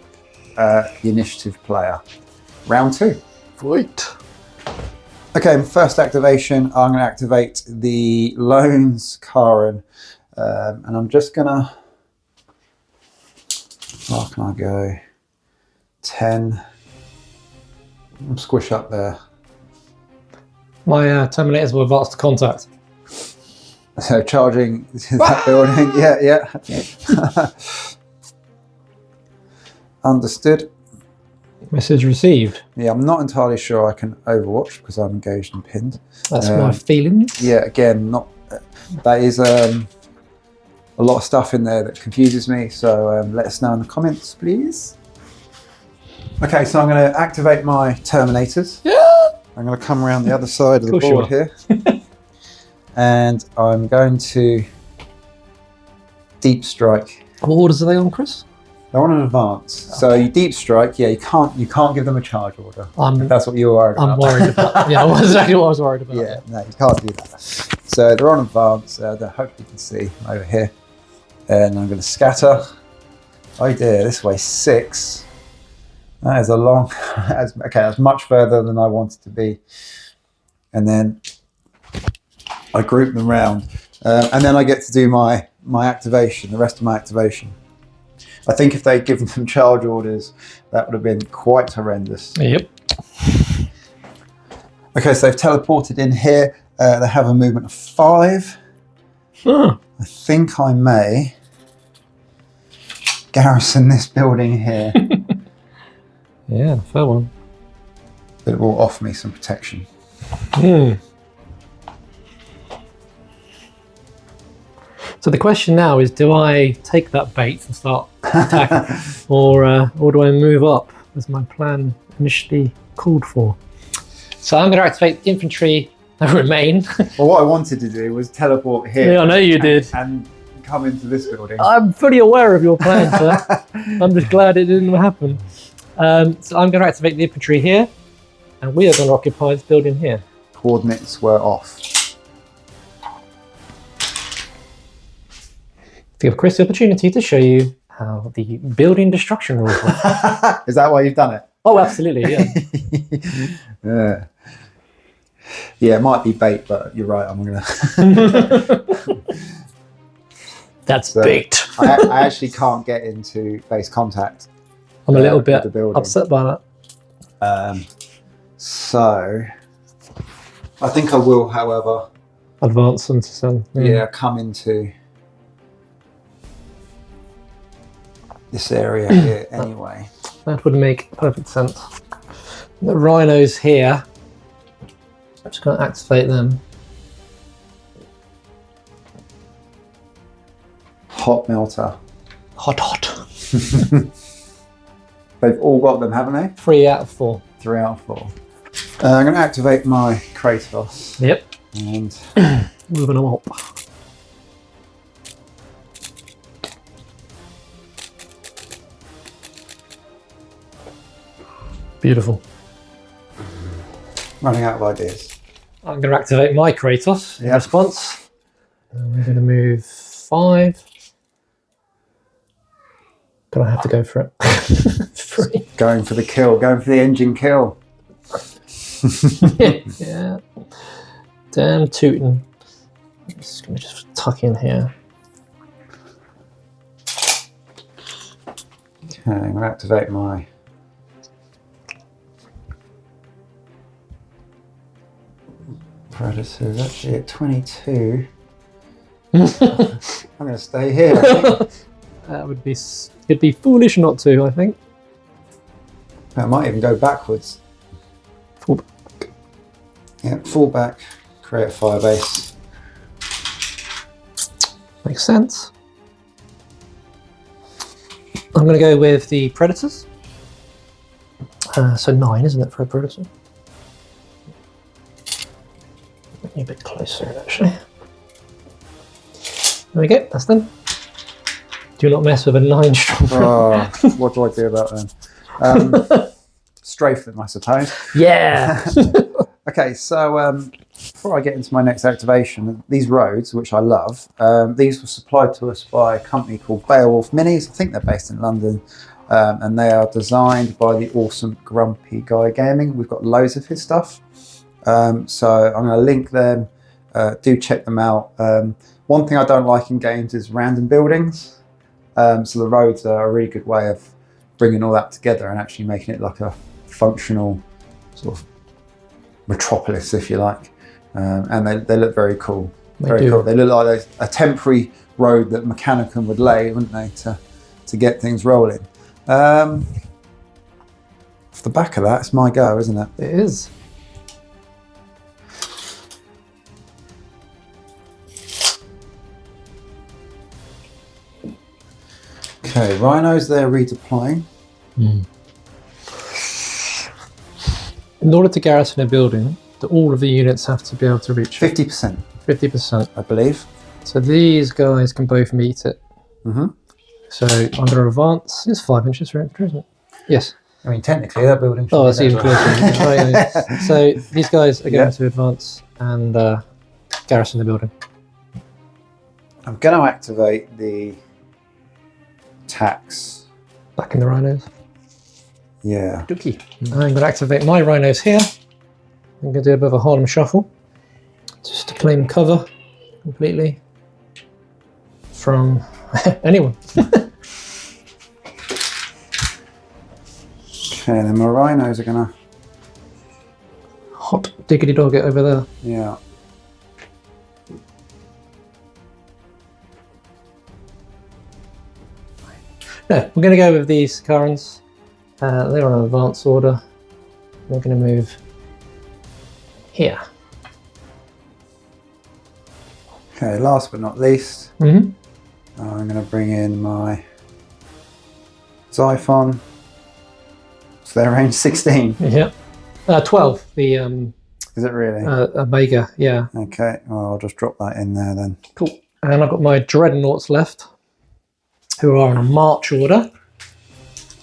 the initiative player. Round 2. Fight. Okay, first activation. I'm going to activate the Lone Skaran, and I'm just going to. How can I go? 10. I'm squish up there. My Terminators will advance to contact. So charging that building. Yeah. Understood. Message received. Yeah, I'm not entirely sure I can Overwatch because I'm engaged and pinned. That's my feeling. Yeah, again, not. That is a lot of stuff in there that confuses me. So let us know in the comments, please. Okay, so I'm going to activate my Terminators. Yeah. I'm going to come around the other side of the board here. And I'm going to deep strike. What orders are they on, Chris? They're on an advance. So you deep strike, yeah, you can't give them a charge order. If that's what you were worried about. I'm worried about. Yeah, that's exactly what I was worried about. Yeah, no, you can't do that. So they're on advance. That hopefully you can see over here. And I'm going to scatter. Oh dear, this way 6. That is a long. That's much further than I wanted to be. And then I group them round, and then I get to do my activation. The rest of my activation. I think if they'd given them charge orders, that would have been quite horrendous. Yep. Okay, so they've teleported in here. They have a movement of 5. Huh. I think I may garrison this building here. Yeah, fair one. But it will offer me some protection. So the question now is, do I take that bait and start attacking, or do I move up as my plan initially called for? So I'm going to activate the infantry that remain. Well, what I wanted to do was teleport here. Yeah, I know you did. And come into this building. I'm fully aware of your plan, sir. I'm just glad it didn't happen. So I'm going to activate the infantry here, and we are going to occupy this building here. Coordinates were off. Give Chris the opportunity to show you how the building destruction rules work. Is that why you've done it? Oh, absolutely, yeah. Yeah. Yeah, it might be bait, but you're right. I'm gonna. That's bait. I actually can't get into base contact. I'm a little bit with the building. upset by that. So I think I will, however, Advance into some. come into this area here anyway. That would make perfect sense. The rhinos here. I'm just going to activate them. Hot melter. Hot. They've all got them, haven't they? 3 out of 4. 3 out of 4. I'm going to activate my Kratos. Yep. And moving them up. Beautiful. Running out of ideas. I'm going to activate my Kratos in response. And we're going to move 5. Gonna have to go for it. 3. Going for the kill. Going for the engine kill. Yeah. Damn tootin'. I'm just going to tuck in here. Okay, I'm going to activate my Predators. Actually at 22. I'm going to stay here. That would be. It'd be foolish not to, I think. I might even go backwards. Fall back. Yeah, fall back. Create a fire base. Makes sense. I'm going to go with the Predators. So 9, isn't it, for a Predator? A bit closer, actually. There we go, that's them. Do not mess with a 9 strong. Oh, what do I do about them? Strafe them, I suppose. Yeah! Okay, so before I get into my next activation, these roads, which I love, these were supplied to us by a company called Beowulf Minis. I think they're based in London. And they are designed by the awesome Grumpy Guy Gaming. We've got loads of his stuff. So I'm going to link them. Do check them out. One thing I don't like in games is random buildings. So the roads are a really good way of bringing all that together and actually making it like a functional sort of metropolis, if you like. And they look very cool. Very cool. They look like a temporary road that Mechanicum would lay, wouldn't they, to get things rolling. Off the back of that, it's my go, isn't it? It is. Okay, rhinos, they're redeploying. In order to garrison a building, all of the units have to be able to reach 50%. 50%. I believe. So these guys can both meet it. So I'm going to advance. It's 5 inches for entry, isn't it? Yes. I mean, technically, that building. Oh, that's even closer. Right, yeah. So these guys are going to advance and garrison the building. I'm going to activate the tax. Back in the rhinos. Yeah. Dookie. I'm going to activate my rhinos here. I'm going to do a bit of a Harlem shuffle. Just to claim cover completely from anyone. Okay, then my rhinos are going to... Hot diggity dog it over there. Yeah. No, we're going to go with these currents. They're on an advance order. We're going to move here. Okay, last but not least, Mm-hmm. I'm going to bring in my Xiphon. So they're range 16. Yeah. 12. The Is it really? Omega. Yeah. Okay, well, I'll just drop that in there then. Cool. And I've got my dreadnoughts left, who are on a march order,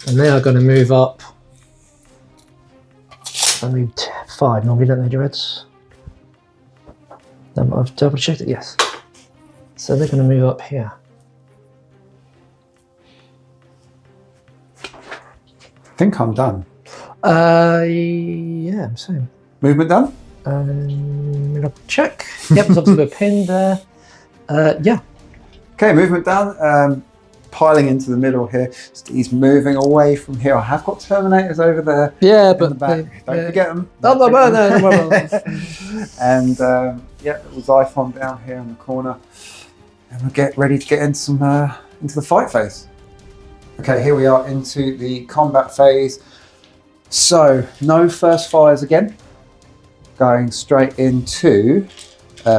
and they are going to move up. I moved 5 normally, don't they, dreads? I've double checked it. Yes. So they're going to move up here. I think I'm done. Yeah, I'm saying. Movement done? I'll check. Yep, there's obviously a pin there. Yeah. Okay, movement done. Piling into the middle here. He's moving away from here. I have got Terminators over there. Yeah, in but the back. Don't forget them. No. And yeah, it was Xiphon down here in the corner. And we'll get ready to get into the fight phase. Okay, here we are into the combat phase. So no first fires again. Going straight into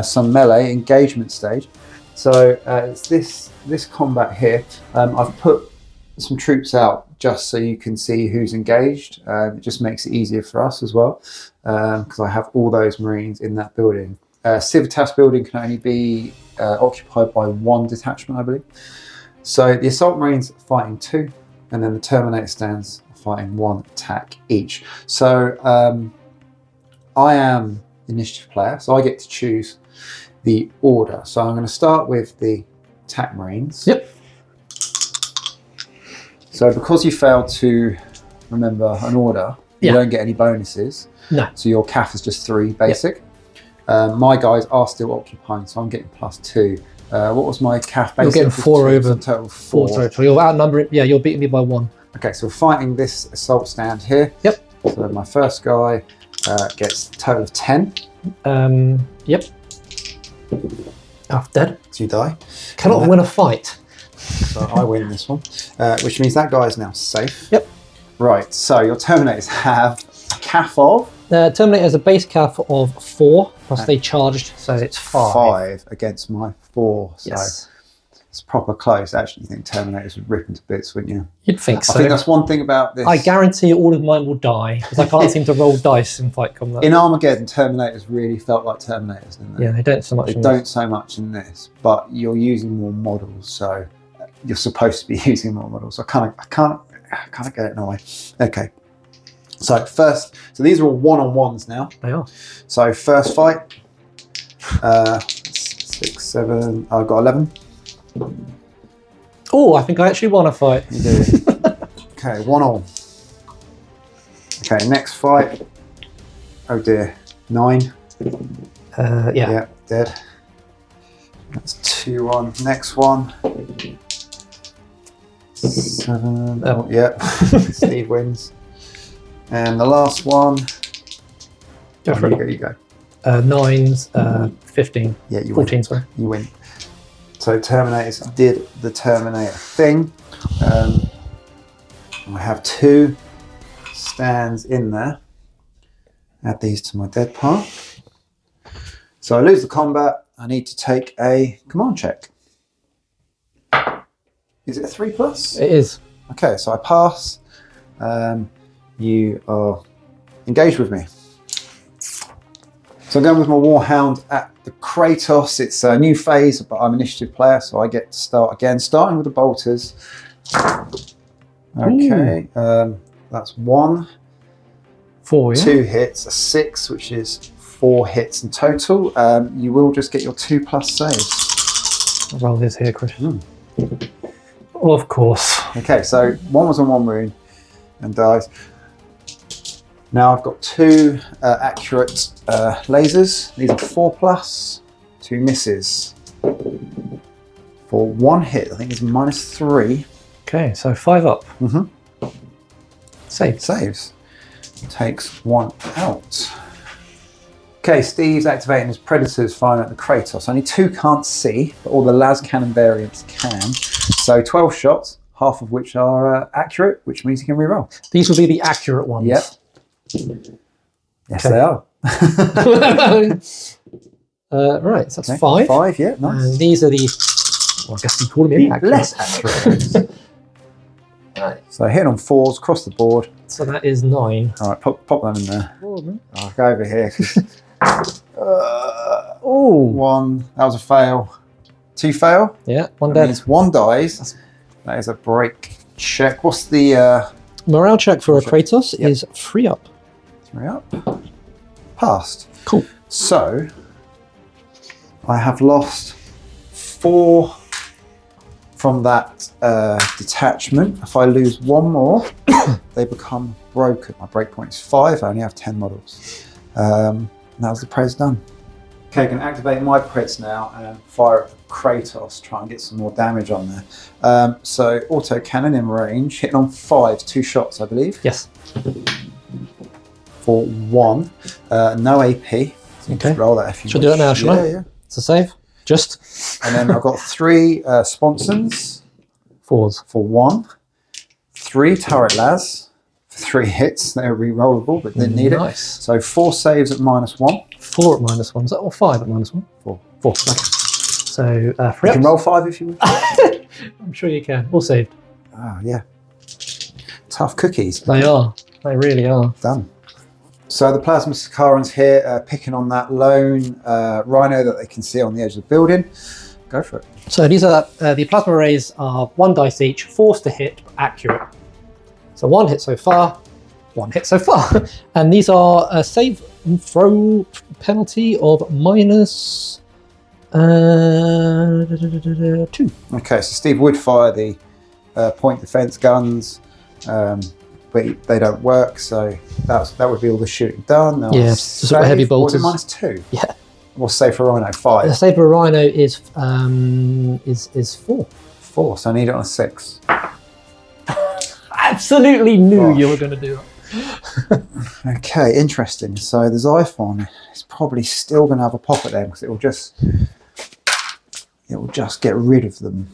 some melee engagement stage. So it's this combat here. I've put some troops out just so you can see who's engaged. It just makes it easier for us as well, because I have all those Marines in that building. Civitas building can only be occupied by 1 detachment, I believe. So the Assault Marines are fighting 2, and then the Terminator stands are fighting 1 attack each. So I am initiative player, so I get to choose the order. So I'm going to start with the attack Marines. Yep. So because you failed to remember an order, you don't get any bonuses. No. So your CAF is just 3 basic. My guys are still occupying, so I'm getting +2. What was my CAF basic? You're getting 4 over. Total 4. Total. You're outnumbering. Yeah, you're beating me by 1. Okay, so we're fighting this assault stand here. Yep. So my first guy gets a total of 10. Yep. Oh, dead. So you die. Cannot win a fight. So I win this one, which means that guy is now safe. Yep. Right, so your Terminators have a CAF of? Terminator has a base CAF of 4, plus they charged, so it's 5. 5 against my 4, so Yes. it's proper close. Actually, you think Terminators would rip into bits, wouldn't you? You'd think so. I think that's one thing about this. I guarantee all of mine will die, because I can't seem to roll dice in fight combat. In Armageddon, Terminators really felt like Terminators, didn't they? Yeah, they don't so much They in don't this. so much in this, but you're using more models, so you're supposed to be using more models. I can't get it in a way. Okay. So these are all one-on-ones now. They are. So first fight, 6, 7. I've got 11. Oh, I think I actually won a fight. You do. Okay, 1-all. Okay, next fight. Oh dear, 9. Yeah. Yeah, dead. That's 2-1. Next one. 7. Oh, yeah. Steve wins. And the last one. Go for it. You go. 9's 15. Yeah, you 14, win. sorry. You win. So Terminators did the Terminator thing. I have 2 stands in there. Add these to my dead part. So I lose the combat. I need to take a command check. Is it a 3+? It is. Okay, so I pass. You are engaged with me. So I'm going with my Warhound at the Kratos. It's a new phase, but I'm initiative player, so I get to start again, starting with the bolters. Okay, that's 1. 4, yeah? 2 hits, a 6, which is 4 hits in total. You will just get your 2+ saves. I'll roll this here, Chris. Of course. Okay, so 1 was on 1 wound and dies. Now I've got 2 accurate lasers. These are 4+, 2 misses. For 1 hit, I think it's -3. Okay, so 5 up. Saves. Takes 1 out. Okay, Steve's activating his predators, firing at the Kratos. Only 2 can't see, but all the las cannon variants can. So 12 shots, half of which are accurate, which means you can reroll. These will be the accurate ones. Yep. Yes, they are. Right, so that's 5. 5, yeah, nice. And these are the, well, I guess you call them inaccurate. Less accurate ones. Right. So hitting on 4s across the board. So that is 9. All right, pop them in there. I'll go over here. 1, that was a fail. 2 fail. Yeah, 1 That dead. means 1 dies. That is a break check. What's the Morale check for a Kratos is 3 up. 3 up? Passed. Cool. So I have lost 4 from that detachment. If I lose 1 more, they become broken. My breakpoint is 5. I only have 10 models. And that was the prez done. Okay, I can activate my prez now and fire at the Kratos, try and get some more damage on there. So auto cannon in range, hitting on 5, 2 shots, I believe. Yes. For 1, no AP. So you can roll that if you Should I do that now, shall I? Yeah. It's a save. Just. And then I've got 3 sponsons. 4s. For 1. 3 turret las for 3 hits. They're re-rollable, but didn't need it. So 4 saves at -1. 4 at -1. Or 5 at -1. 4. Okay. So 3 You can roll 5 if you would. I'm sure you can. All saved. Oh, yeah. Tough cookies. They are. They really are. Done. So the Plasma Sakarans here picking on that lone rhino that they can see on the edge of the building. Go for it. So these are the plasma rays are 1 dice each, forced to hit, but accurate. So 1 hit so far, 1 hit so far. And these are a save and throw penalty of -2. Okay, so Steve would fire the point defense guns, but they don't work, so that would be all the shooting done. Now Yeah, just sort of heavy bolters. -2. Yeah. What's save for Rhino? 5. The save for a rhino is 4. 4, so I need it on a 6. Absolutely knew you were going to do that. Okay, interesting. So the Xiphon is probably still going to have a pop at them because it will just get rid of them.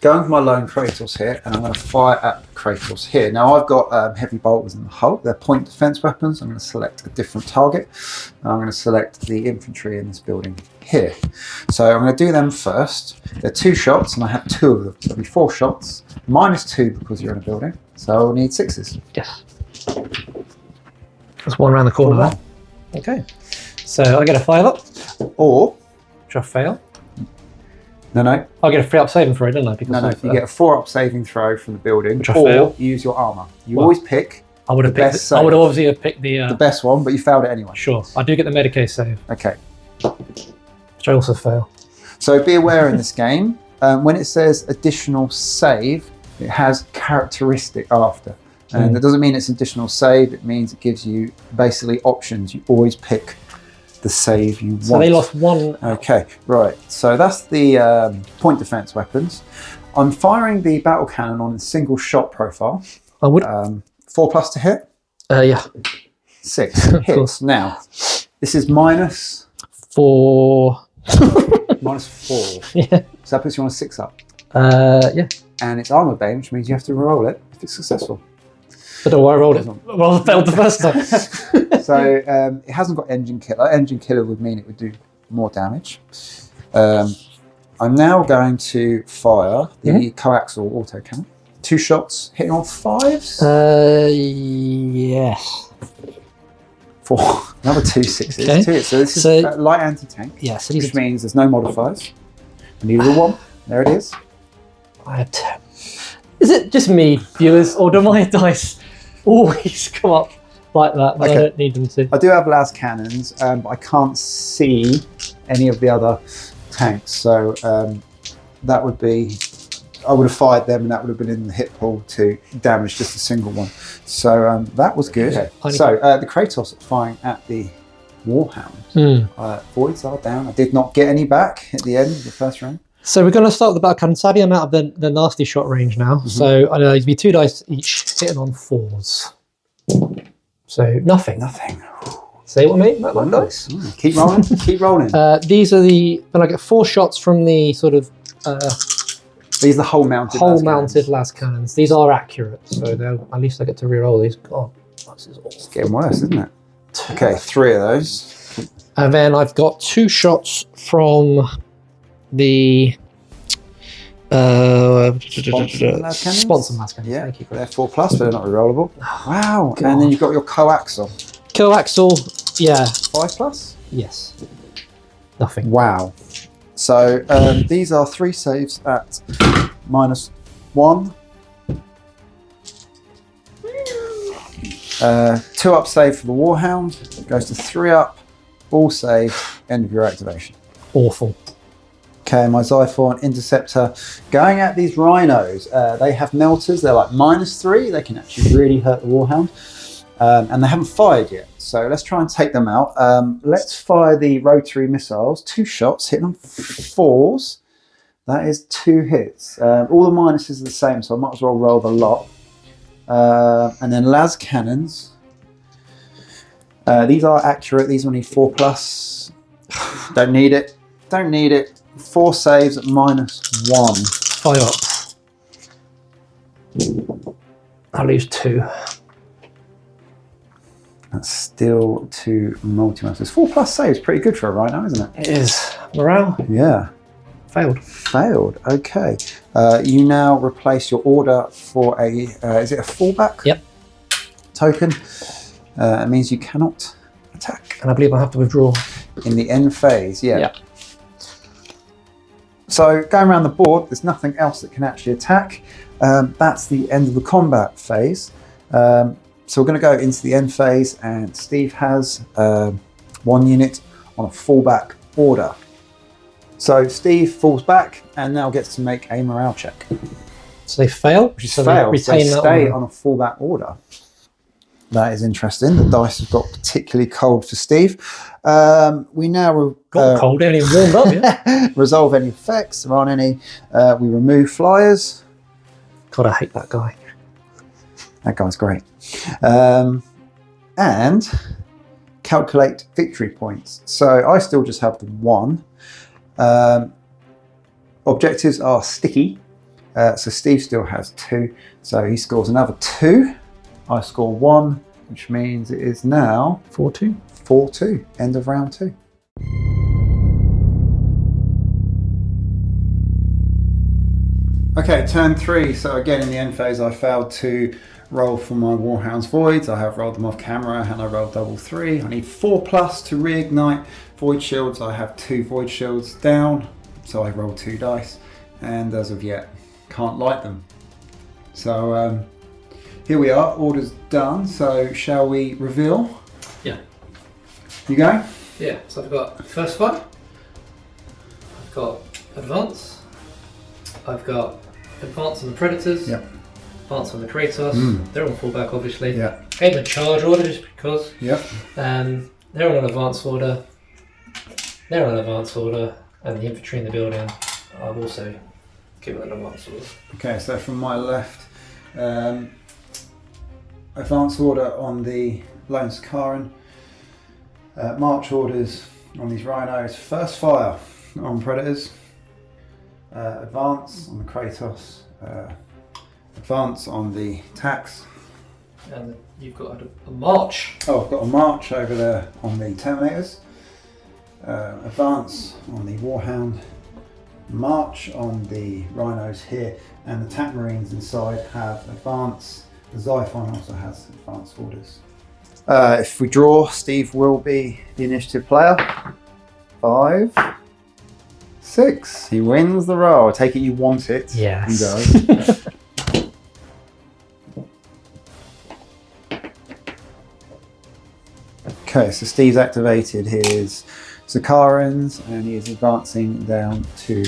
Going with my lone Kratos here, and I'm going to fire at Kratos here. Now I've got heavy bolters in the hull. They're point defense weapons. I'm going to select a different target. And I'm going to select the infantry in this building here. So I'm going to do them first. They're 2 shots, and I have 2 of them. There'll be 4 shots, -2 because you're in a building. So I'll need 6s. Yes. There's 1 around the corner there. Okay. So I get a 5 up. Or, Which I fail. no. I'll get a 3 up saving throw, don't I? Because No, you get a 4 up saving throw from the building, Which I or fail. you use your armor. You always pick I would have the picked. best I would save. obviously have picked the. the best one, but you failed it anyway. Sure, I do get the Medicaid save, Okay. which I also fail. So be aware in this game, when it says additional save, it has characteristic after. And that doesn't mean it's additional save, it means it gives you basically options. You always pick the save you want. So they lost 1. Okay, right. So that's the point defense weapons. I'm firing the battle cannon on a single shot profile. I would. 4+ to hit. Yeah. 6 hits. Now, this is -4. 4. -4. Yeah. So that puts you on a 6 up. Yeah. And it's armor bane, which means you have to roll it if it's successful. But don't worry, I rolled it. Well, I failed the first time. So it hasn't got engine killer. Engine killer would mean it would do more damage. I'm now going to fire the coaxial autocannon. 2 shots, hitting on 5s. Yes. 4. Another 2 6s. Okay. 2. So this is light anti-tank. Yeah, so which means there's no modifiers. I need a 1. There it is. I have 10. Is it just me, viewers, or do my dice always come up like that when I don't need them to? I do have las cannons, but I can't see any of the other tanks. So that would be, I would have fired them and that would have been in the hit pool to damage just a single one. So that was good. Okay. So the Kratos firing at the Warhound. Voids are down. I did not get any back at the end of the first round. So we're going to start with the battle cannon. Sadly, I'm out of the nasty shot range now. So I know there'll be 2 dice each hitting on 4s. So nothing. Nothing. See what I mean about my dice? Keep rolling. Keep rolling. These are when I get 4 shots from the sort of these are the hole-mounted las cannons. These are accurate, so at least I get to re-roll these. God, this is awful. It's getting worse, isn't it? Okay, 3 of those. And then I've got 2 shots from the Sponsored las cannons. Sponsor las cannons. Yeah, thank you. they're 4+, but they're not rerollable. Wow. God. And then you've got your coaxial. Coaxial, yeah. 5+? Yes. Nothing. Wow. So these are 3 saves at -1. 2 up save for the Warhound. Goes to 3 up. All save. End of your activation. Awful. Okay, my Xiphon Interceptor going at these rhinos. They have melters. They're like -3. They can actually really hurt the Warhound. And they haven't fired yet. So let's try and take them out. Let's fire the rotary missiles. 2 shots, hitting on 4s. That is 2 hits. All the minuses are the same, so I might as well roll the lot. And then las cannons. These are accurate. These will need 4+. Don't need it. Don't need it. 4 saves at -1. Fire up. I'll lose 2. That's still 2 multi-masters. 4+ saves, pretty good for a rhino, isn't it? It is. Morale? Yeah. Failed. Failed. Okay. You now replace your order for a. Is it a fallback? Yep. Token. It means you cannot attack. And I believe I have to withdraw. In the end phase, yeah. Yep. So going around the board, there's nothing else that can actually attack. That's the end of the combat phase. So we're going to go into the end phase, and Steve has 1 unit on a fallback order. So Steve falls back and now gets to make a morale check. So they fail? Which is failed. So they stay on a fallback order. That is interesting. The dice have got particularly cold for Steve. We now got cold, they only warmed up yet. Resolve any effects. There aren't any. We remove flyers. God, I hate that guy. That guy's great. And calculate victory points. So I still just have the 1. Objectives are sticky. So Steve still has 2. So he scores another 2. I score 1, which means it is now 4-2. 4-2. End of round 2. Okay, turn 3. So again, in the end phase, I failed to roll for my Warhound's Voids. I have rolled them off camera and I rolled double 3. I need 4+ to reignite Void Shields. I have 2 Void Shields down, so I rolled 2 dice, and as of yet, can't light them. So here we are, order's done. So shall we reveal? Yeah. You go? Yeah, so I've got first fight. I've got advance. I've got advance on the Predators. Yep. Advance on the Kratos. They're on fallback, obviously. Yeah. Aim and charge order just because. Yep. They're on an advance order. They're on an advance order. And the infantry in the building, I've also given an advance order. Okay, so from my left, advance order on the Lone Sakaran, march orders on these rhinos, first fire on Predators, advance on the Kratos, advance on the Tax. And you've got a march. Oh, I've got a march over there on the Terminators, advance on the Warhound, march on the rhinos here, and the Tac Marines inside have advance. The Xiphon also has advance orders. If we draw, Steve will be the initiative player. 5, 6. He wins the roll. I take it you want it. Yes. He does. Okay, so Steve's activated his Zakarans and he is advancing down to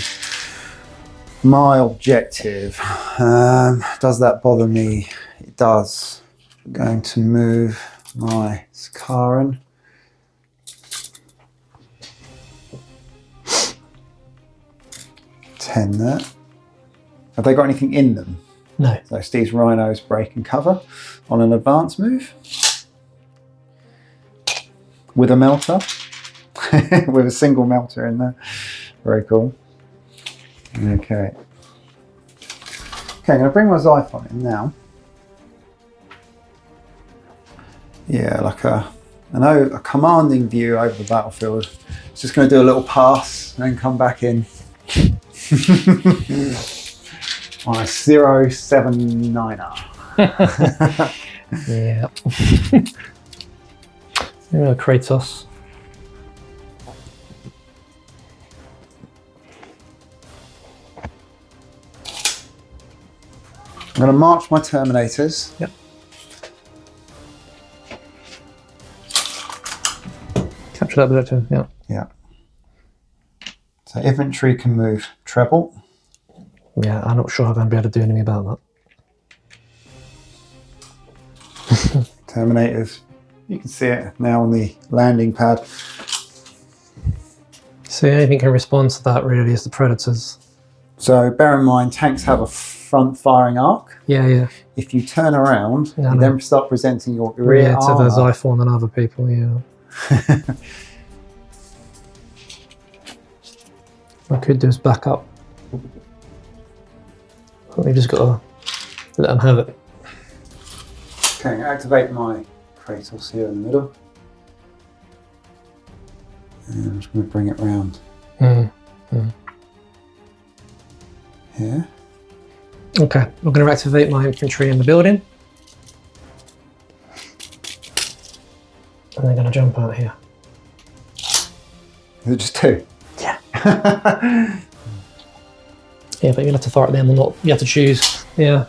my objective. Does that bother me? It does. I'm going to move my Zakaran. Ten there. Have they got anything in them? No. So Steve's rhinos break and cover on an advance move. With a melter. With a single melter in there. Very cool. Okay. Okay, I'm going to bring my Xiphon in now. Yeah, like a commanding view over the battlefield. It's just going to do a little pass and then come back in. On a 079er. Yeah. Kratos. I'm going to march my Terminators. Yep. Capture that objective, yeah. Yeah. So infantry can move treble. Yeah, I'm not sure I'm going to be able to do anything about that. Terminators. You can see it now on the landing pad. So anything can respond to that really is the Predators. So bear in mind, tanks have a front firing arc. Yeah, yeah. If you turn around, Yeah, you then start presenting your rear to the armor. Xiphon and other people, yeah. What I could do is back up. We've just got to let them have it. Okay, I'm going to activate my Kratos here in the middle. And I'm just going to bring it round here. Okay, I'm going to activate my infantry in the building. And they're going to jump out here. Is it just 2? Yeah. Yeah, but you have to fire at them or not. You have to choose. Yeah.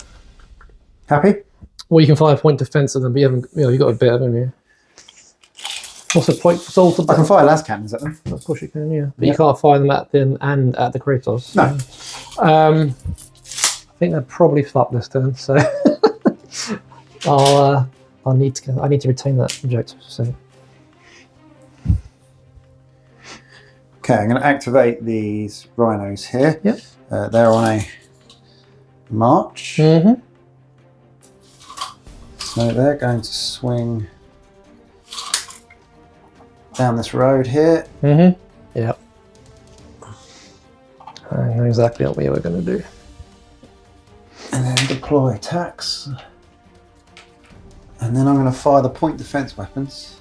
Happy? Or you can fire point defense at them, but you haven't. You know, you got a bit, haven't you? What's the point? Solve the. I can fire las cannons at them. Of course you can. Yeah, but you can't fire them at them and at the Kratos. No. I think they're probably flop this turn, so I need to retain that objective. So. Okay, I'm going to activate these rhinos here. Yep. They're on a march. Mm-hmm. So they're going to swing down this road here. Mm-hmm. Yep. I know exactly what we were going to do. And then deploy attacks. And then I'm going to fire the point defense weapons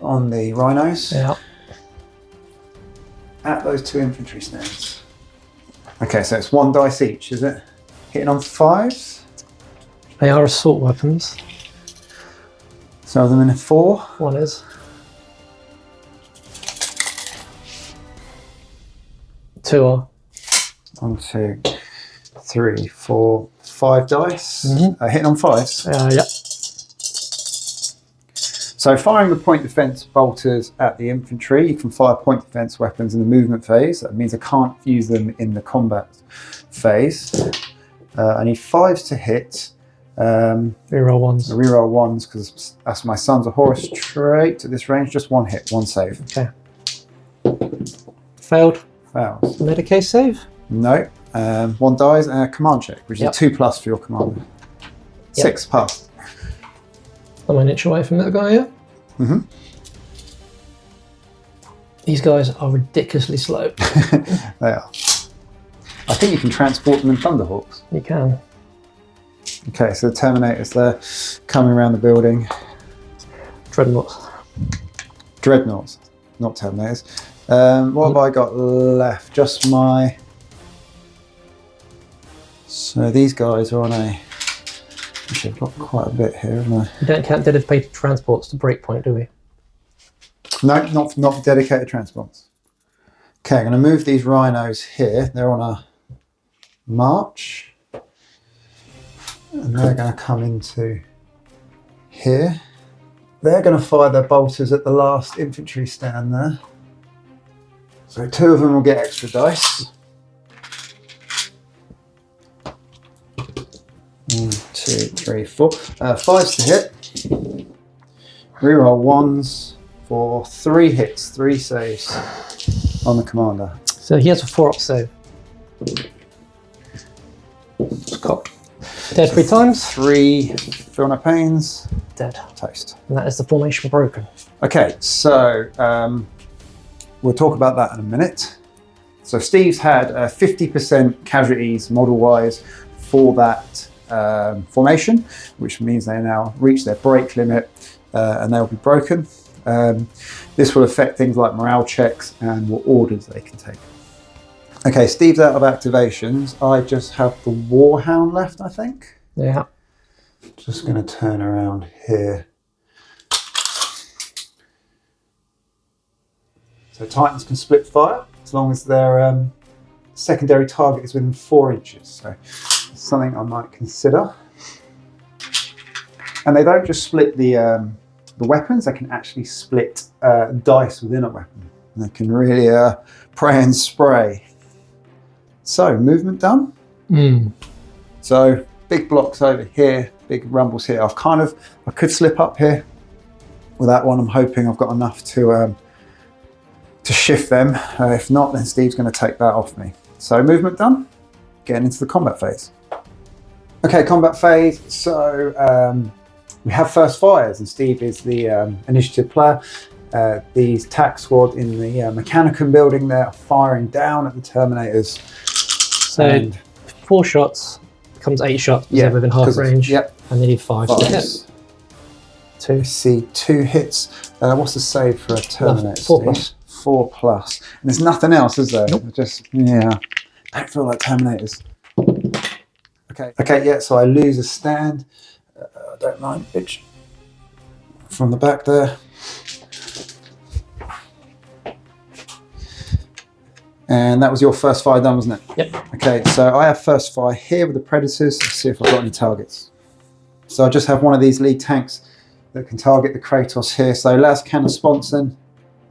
on the rhinos. Yeah. At those 2 infantry stands. Okay, so it's 1 dice each, is it? Hitting on 5s. They are assault weapons. So are them in a 4. One is. 2 are. 1, 2, 3, 4, 5 dice. Hitting on 5s. Yep. So firing the point defense bolters at the infantry, you can fire point defense weapons in the movement phase. That means I can't use them in the combat phase. I need 5s to hit. Reroll 1s. Reroll 1s because that's my son's a Horus trait at this range. Just 1 hit, 1 save. Okay. Failed. Fails. Medicae save? No. 1 dies and a command check, which is a 2+ for your commander. 6 passed. I'm an inch away from that guy here. These guys are ridiculously slow. They are. I think you can transport them in Thunderhawks. You can. Okay, so the Terminators there, coming around the building. Dreadnoughts. Dreadnoughts, not Terminators. What have I got left? Just my... So these guys are on a Actually, I've got quite a bit here, haven't I? We don't count dedicated transports to breakpoint, do we? No, not dedicated transports. Okay, I'm going to move these rhinos here. They're on a march. And they're going to come into here. They're going to fire their bolters at the last infantry stand there. So 2 of them will get extra dice. 1, 2, 3, 4. 5s to hit. Reroll 1s for 3 hits, 3 saves on the commander. So he has a 4-up save. Got dead 3 times. 3 feel no pains. Dead. Toast. And that is the formation broken. Okay, so we'll talk about that in a minute. So Steve's had 50% casualties model-wise for that formation, which means they now reach their break limit and they'll be broken. This will affect things like morale checks and what orders they can take. Okay, Steve's out of activations. I just have the Warhound left, I think. Yeah. Just going to turn around here. So Titans can split fire as long as their secondary target is within 4 inches. So it's something I might consider. And they don't just split the weapons, they can actually split dice within a weapon. And they can really pray and spray. So movement done. So big blocks over here, big rumbles here. I could slip up here with that one. I'm hoping I've got enough to shift them. If not, then Steve's going to take that off me. So movement done. Getting into the combat phase. Okay, combat phase. So we have first fires, and Steve is the initiative player. These tac squad in the Mechanicum building there are firing down at the Terminators. So 4 shots becomes 8 shots because they're within half range. Yep. And they need 5 to hit. 2. I see 2 hits. What's the save for a Terminator? 4 plus. 4 plus. And there's nothing else, is there? Nope. Just, yeah. Don't feel like Terminators. Okay, yeah, so I lose a stand. I don't mind, bitch. From the back there. And that was your first fire done, wasn't it? Yep. Okay, so I have first fire here with the Predators. Let's see if I've got any targets. So I just have one of these lead tanks that can target the Kratos here. So Las Cannon Sponson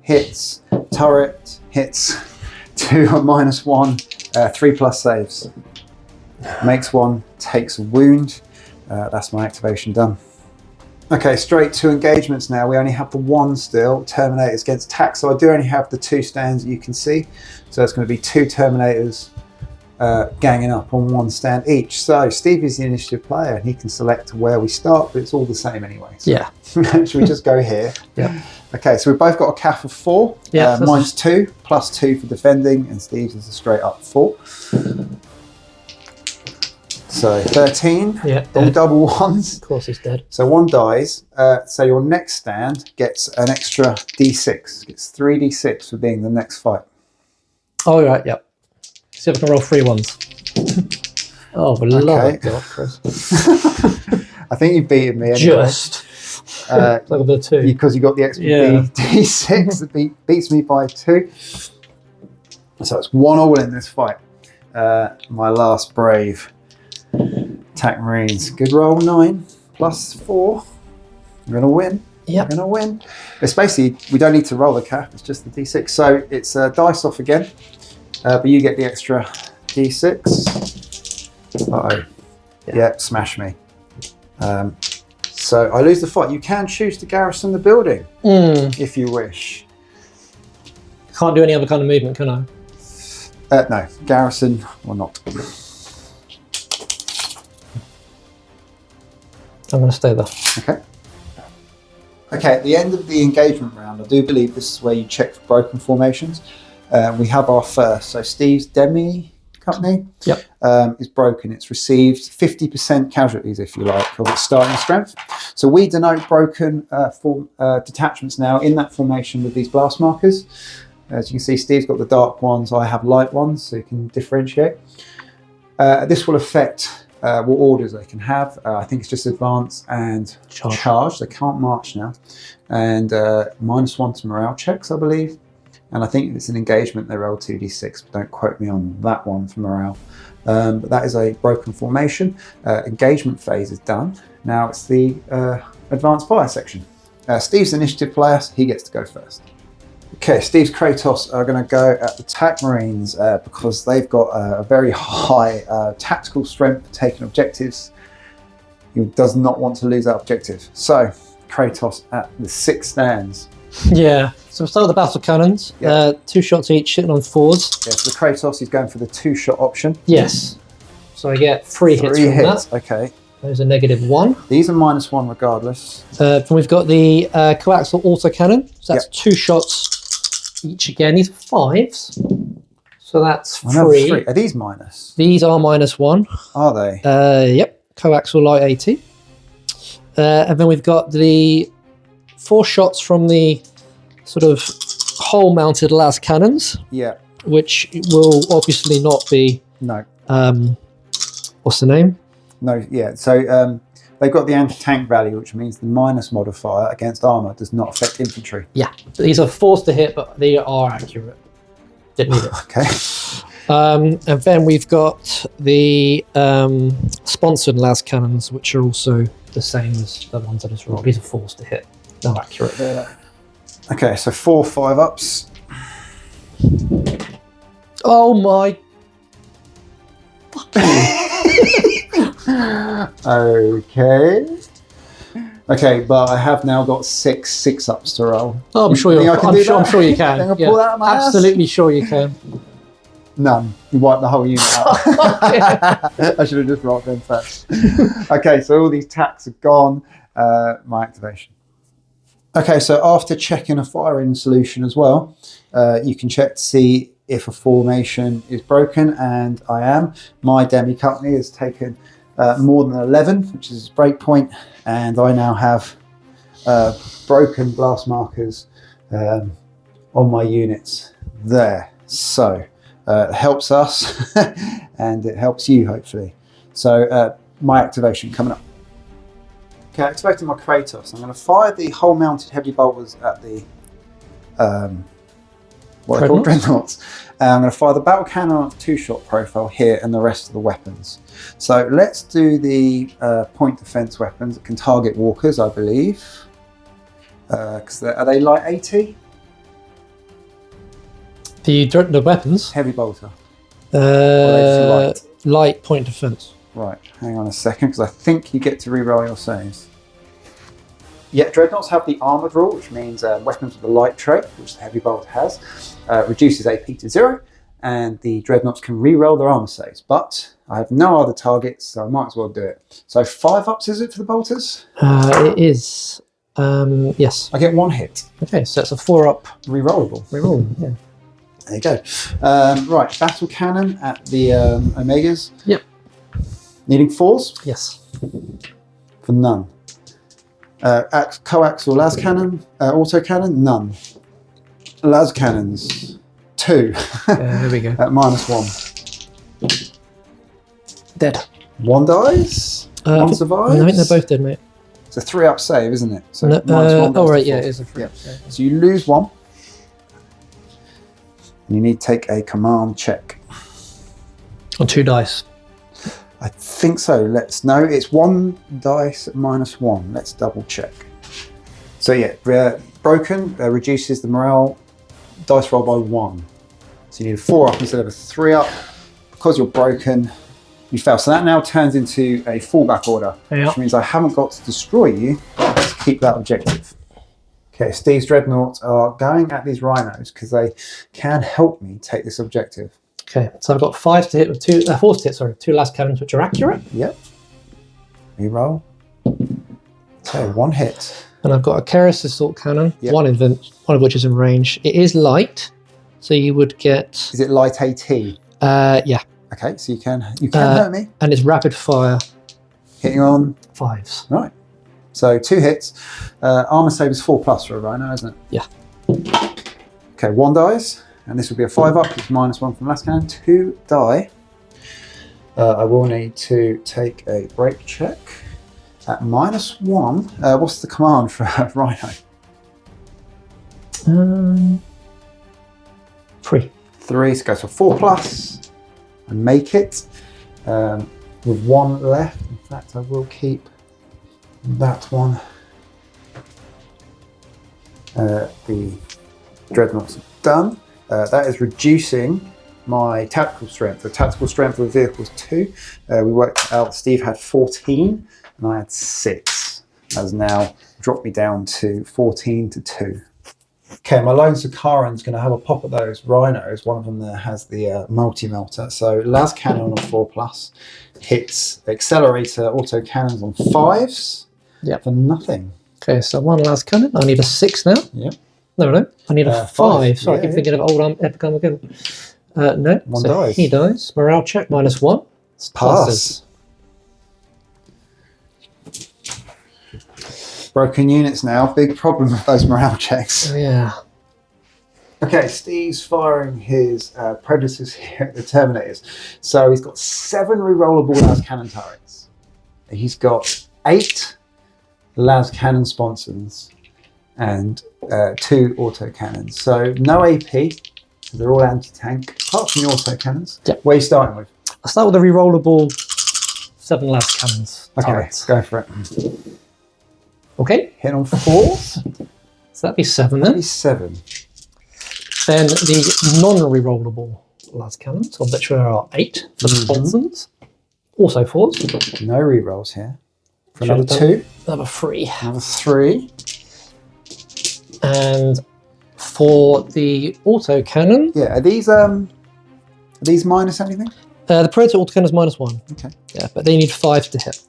hits, turret hits, 2 on -1, 3 plus saves. Makes 1, takes a wound. That's my activation done. Okay, straight to engagements now. We only have the 1 still, Terminators against tac. So I do only have the 2 stands that you can see. So it's going to be 2 Terminators ganging up on 1 stand each. So Steve is the initiative player and he can select where we start, but it's all the same anyway. So Yeah. should we just go here? Yeah. Okay, so we've both got a CAF of 4. Yeah, mine's 2, +2 for defending, and Steve's is a straight up 4. So 13, Yeah. all Dead. double 1s. Of course he's dead. So 1 dies. So your next stand gets an extra d6. Gets 3d6 for being the next fight. Oh, right, yep. See if I can roll 3 ones. Oh, for love of God, Chris. I think you've beaten me anyway. Just. Like a bit of 2. Because you got the extra d6 that beats me by 2. So it's 1-1 in this fight. My last brave. Tac Marines. Good roll, 9 +4. You're gonna win. Yep. You're gonna win. It's basically, we don't need to roll the cap, it's just the d6. So it's dice off again, but you get the extra d6. Uh-oh. Yeah, smash me. So I lose the fight. You can choose to garrison the building if you wish. Can't do any other kind of movement, can I? No, garrison or not. I'm going to stay there. Okay. Okay, at the end of the engagement round, I do believe this is where you check for broken formations. We have our first. So Steve's Demi company is broken. It's received 50% casualties, if you like, of its starting strength. So we denote broken detachments now in that formation with these blast markers. As you can see, Steve's got the dark ones, I have light ones, so you can differentiate. This will affect what orders they can have. I think it's just advance and charge. They can't march now. And -1 to morale checks, I believe. And I think it's an engagement, they roll 2d6, but don't quote me on that one for morale. But that is a broken formation. Engagement phase is done. Now it's the advanced fire section. Steve's initiative player, so he gets to go first. Okay, Steve's Kratos are going to go at the Attack Marines because they've got a very high tactical strength for taking objectives. He does not want to lose that objective. So, Kratos at the 6 stands. Yeah, so we'll start with the battle cannons. Yeah. 2 shots each, hitting on 4s. Yeah, so the Kratos, he's going for the 2-shot option. Yes. So I get 3 hits 3 from hits, that. okay. Those are -1. These are -1 regardless. Then we've got the coaxial autocannon. So that's 2 shots each again. These are 5s. So that's 3. Are these minus? These are -1. Are they? Yep, coaxial light 80. And then we've got the 4 shots from the sort of hole-mounted las cannons. Yeah. Which will obviously not be... No. What's the name? No, yeah. So they've got the anti-tank value, which means the minus modifier against armor does not affect infantry. Yeah. These are forced to hit, but they are accurate. Didn't need it. Okay. And then we've got the sponsored las cannons, which are also the same as the ones I just rolled. These are forced to hit. No accurate there. Okay, so 4 5-ups. Oh my... Okay. Okay, but I have now got 6 6-ups to roll. Oh, I'm sure you can. I'm sure you can. I'm gonna pull that out of my ass? Absolutely sure you can. None. You wiped the whole unit out. I should have just rolled them first. Okay, so all these tacks are gone. My activation. Okay, so after checking a firing solution as well, you can check to see if a formation is broken, and I am. My demi company has taken more than 11, which is break point, and I now have broken blast markers on my units there. So it helps us and it helps you hopefully. So my activation coming up. Okay, activating my Kratos. I'm going to fire the hull mounted heavy bolters at the what are they called? Dreadnoughts. I'm going to fire the battle cannon on a 2-shot profile here and the rest of the weapons. So let's do the point defense weapons that can target walkers, I believe. Because are they light 80? The weapons? Heavy bolter. Light point defense. Right, hang on a second, because I think you get to reroll your saves. Yeah, Dreadnoughts have the armoured rule, which means weapons with the light trait, which the heavy bolter has, reduces AP to 0, and the Dreadnoughts can re-roll their armour saves. But I have no other targets, so I might as well do it. So 5-ups is it for the bolters? It is. Yes. I get 1 hit. Okay, so it's a 4-up. Re-rollable. Reroll, yeah. There you go. Right, battle cannon at the Omegas. Yep. Needing 4s? Yes. For none. Coaxial las cannon, auto cannon, none. Las cannons, 2. There we go. At -1. Dead. 1 dies. 1 survives. I think they're both dead, mate. It's a 3-up save, isn't it? So No, -1 oh, goes right, to yeah, 4. it is a 3. Yeah. So you lose 1. And you need to take a command check. On 2 dice. I think so. No, it's 1 dice at -1. Let's double check. So yeah, broken reduces the morale dice roll by 1. So you need a 4-up instead of a 3-up. Because you're broken, you fail. So that now turns into a fallback order, which means I haven't got to destroy you to keep that objective. Okay, Steve's Dreadnoughts are going at these rhinos because they can help me take this objective. Okay, so I've got 5 to hit with 2, 4 to hit, sorry, 2 las cannons which are accurate. Yep. Reroll. Okay, 1 hit. And I've got a Keris assault cannon, Yep. one of which is in range. It is light, so you would get... Is it light AT? Yeah. Okay, so you can hurt me. And it's rapid fire. Hitting on 5s. right. So 2 hits. Armor save is 4+ for a rhino, isn't it? Yeah. Okay, 1 dies, and this will be a 5-up. It's -1 from last cannon. 2 die. I will need to take a break check at -1. What's the command for Rhino? 3. 3, so go to 4+ and make it. With 1 left. In fact, I will keep that one. The dreadnoughts are done. That is reducing my tactical strength. The tactical strength of the vehicle is 2. We worked out Steve had 14 and I had 6. That has now dropped me down to 14 to 2. Okay, my lone Sakaran's going to have a pop at those rhinos. One of them there has the multi-melter. So las cannon on 4+, hits accelerator auto cannons on 5s. Yep. For nothing. Okay, so 1 last cannon. I need a 6 now. Yep. No. I need a 5. Sorry, I keep yeah. thinking of old Epic Armageddon. No. One so dies. he dies. Morale check -1. Pass. Broken units now. Big problem with those morale checks. Oh, yeah. Okay, Steve's firing his predators here at the Terminators. So he's got 7 rerollable las cannon turrets. He's got 8 las cannon sponsons and 2 auto cannons. So no AP. They're all anti-tank, apart from the auto cannons. Yep. What are you starting with? I'll start with the rerollable 7 last cannons. Okay, turrets. go for it. Okay. Hit on 4s. So that'd be 7 then. Maybe 7. Then the non-rerollable las cannons, of which there are 8 for the sponsons. Also 4s. No rerolls here. For Should another have done 2. Another 3. Another 3. And for the auto cannon, Yeah, are these minus anything? the Predator auto cannon is -1. Okay. Yeah, but they need 5 to hit.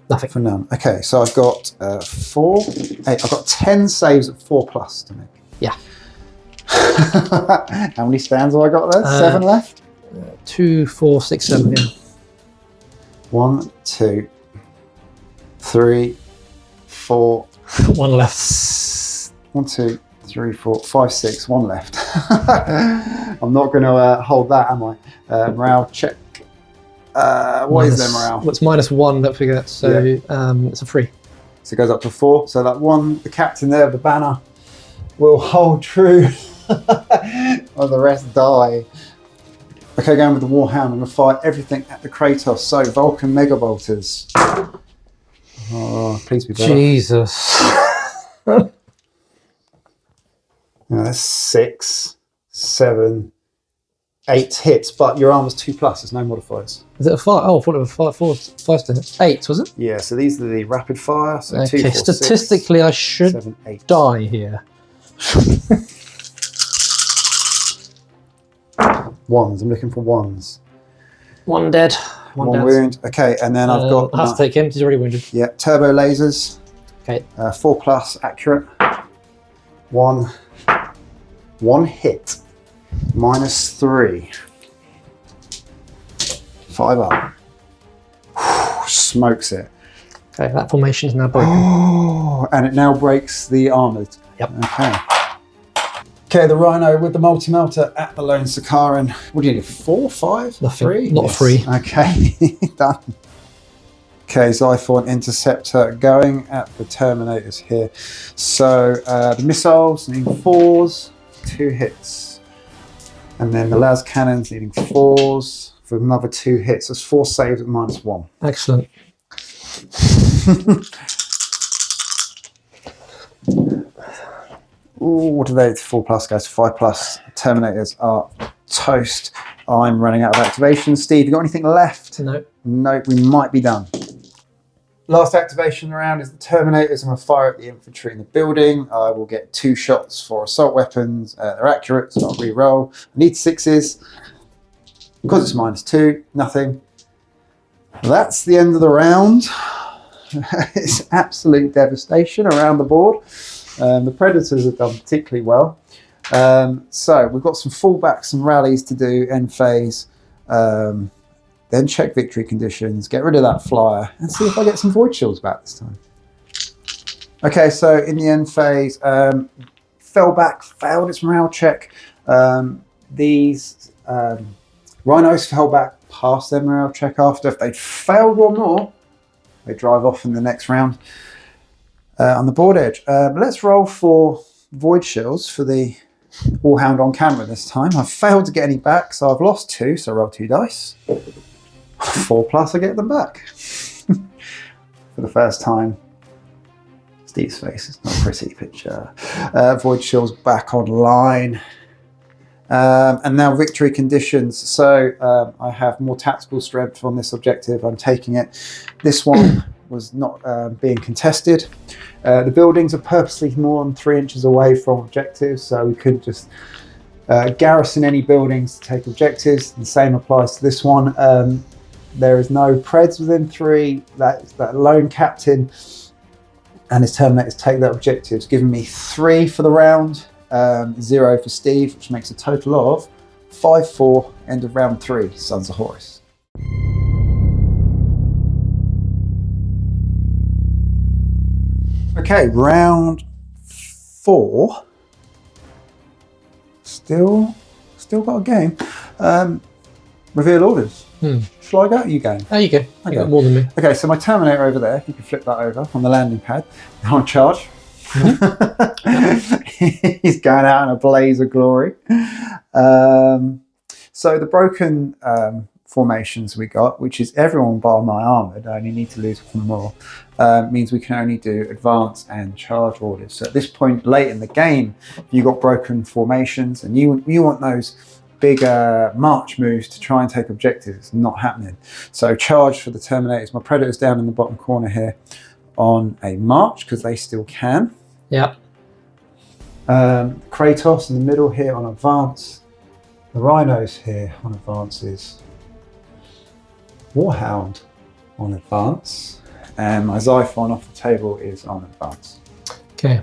Nothing. For none. Okay, so I've got 4, 8. I've got 10 saves at 4+ to make. Yeah. How many stands have I got there? 7 left? 2, 4, 6, 7, yeah. 1, 2, 3, 4. 1 left. 1, 2, 3, 4, 5, 6. 1 left. I'm not going to hold that, am I? Morale check. What is their morale? Well, it's -1, don't forget. So it's a 3. So it goes up to 4. So that one, the captain there, the banner, will hold true. Or the rest die. Okay, going with the Warhound, I'm going to fire everything at the Kratos. So Vulcan Megabolters. Oh, please be better. Jesus. That's 6, 7, 8 hits, but your armor's 2+. There's no modifiers. Is it a 5? Oh, I thought it was 5 to hit. 8, was it? Yeah, so these are the rapid fire. So Okay, 2, 4, statistically, 6, I should 7, 8. die here. 1s. I'm looking for 1s. 1 dead. 1 dead. wound. Okay, and then I've got. I have to take him. He's already wounded. Yeah, turbo lasers. Okay. 4+ accurate. 1 hit. -3. 5 up. Smokes it. Okay, that formation is now broken. Oh, and it now breaks the armoured. Yep. Okay. Okay, the Rhino with the multi-melter at the lone Sakaran. What do you need? 4, 5, Nothing. 3? Not a 3. Okay, done. Okay, Xiphon Interceptor going at the Terminators here. So the missiles needing 4s, 2 hits. And then the las cannons needing 4s for another 2 hits. That's 4 saves at -1. Excellent. Ooh, what do they? 4+ guys, 5+. Terminators are toast. I'm running out of activation. Steve, you got anything left? No. No, we might be done. Last activation round is the Terminators. I'm going to fire at the infantry in the building. I will get 2 shots for assault weapons. They're accurate, so I'll re-roll. I need 6s. Because it's -2, nothing. That's the end of the round. It's absolute devastation around the board. The Predators have done particularly well. So we've got some fallbacks and rallies to do, end phase. Then check victory conditions, get rid of that flyer, and see if I get some void shields back this time. Okay, so in the end phase, fell back, failed its morale check. These rhinos fell back pass their morale check after. If they failed one more, they drive off in the next round on the board edge. Let's roll for void shields for the Warhound on camera this time. I've failed to get any back, so I've lost 2, so roll 2 dice. 4 plus, I get them back. For the first time. Steve's face is not a pretty picture. Void shields back online. And now victory conditions. So I have more tactical strength on this objective. I'm taking it. This one was not being contested. The buildings are purposely more than 3 inches away from objectives, so we couldn't just garrison any buildings to take objectives. The same applies to this one. There is no Preds within 3. That lone captain and his Terminators take that objective. It's given me 3 for the round. 0 for Steve, which makes a total of 5-4, end of round 3, Sons of Horus. Okay, round 4. Still got a game. Reveal orders. Shall I go? You go. There you go. You got more than me. Okay, so my Terminator over there, you can flip that over on the landing pad. Now on charge. He's going out in a blaze of glory. So the broken formations we got, which is everyone bar my armoured, I only need to lose 1 more, means we can only do advance and charge orders. So at this point late in the game, you got broken formations and you want those bigger march moves to try and take objectives. It's not happening. So charge for the Terminators. My Predator's down in the bottom corner here on a march because they still can. Yeah. Kratos in the middle here on advance. The Rhinos here on advances. Warhound on advance. And my Xiphon off the table is on advance. Okay.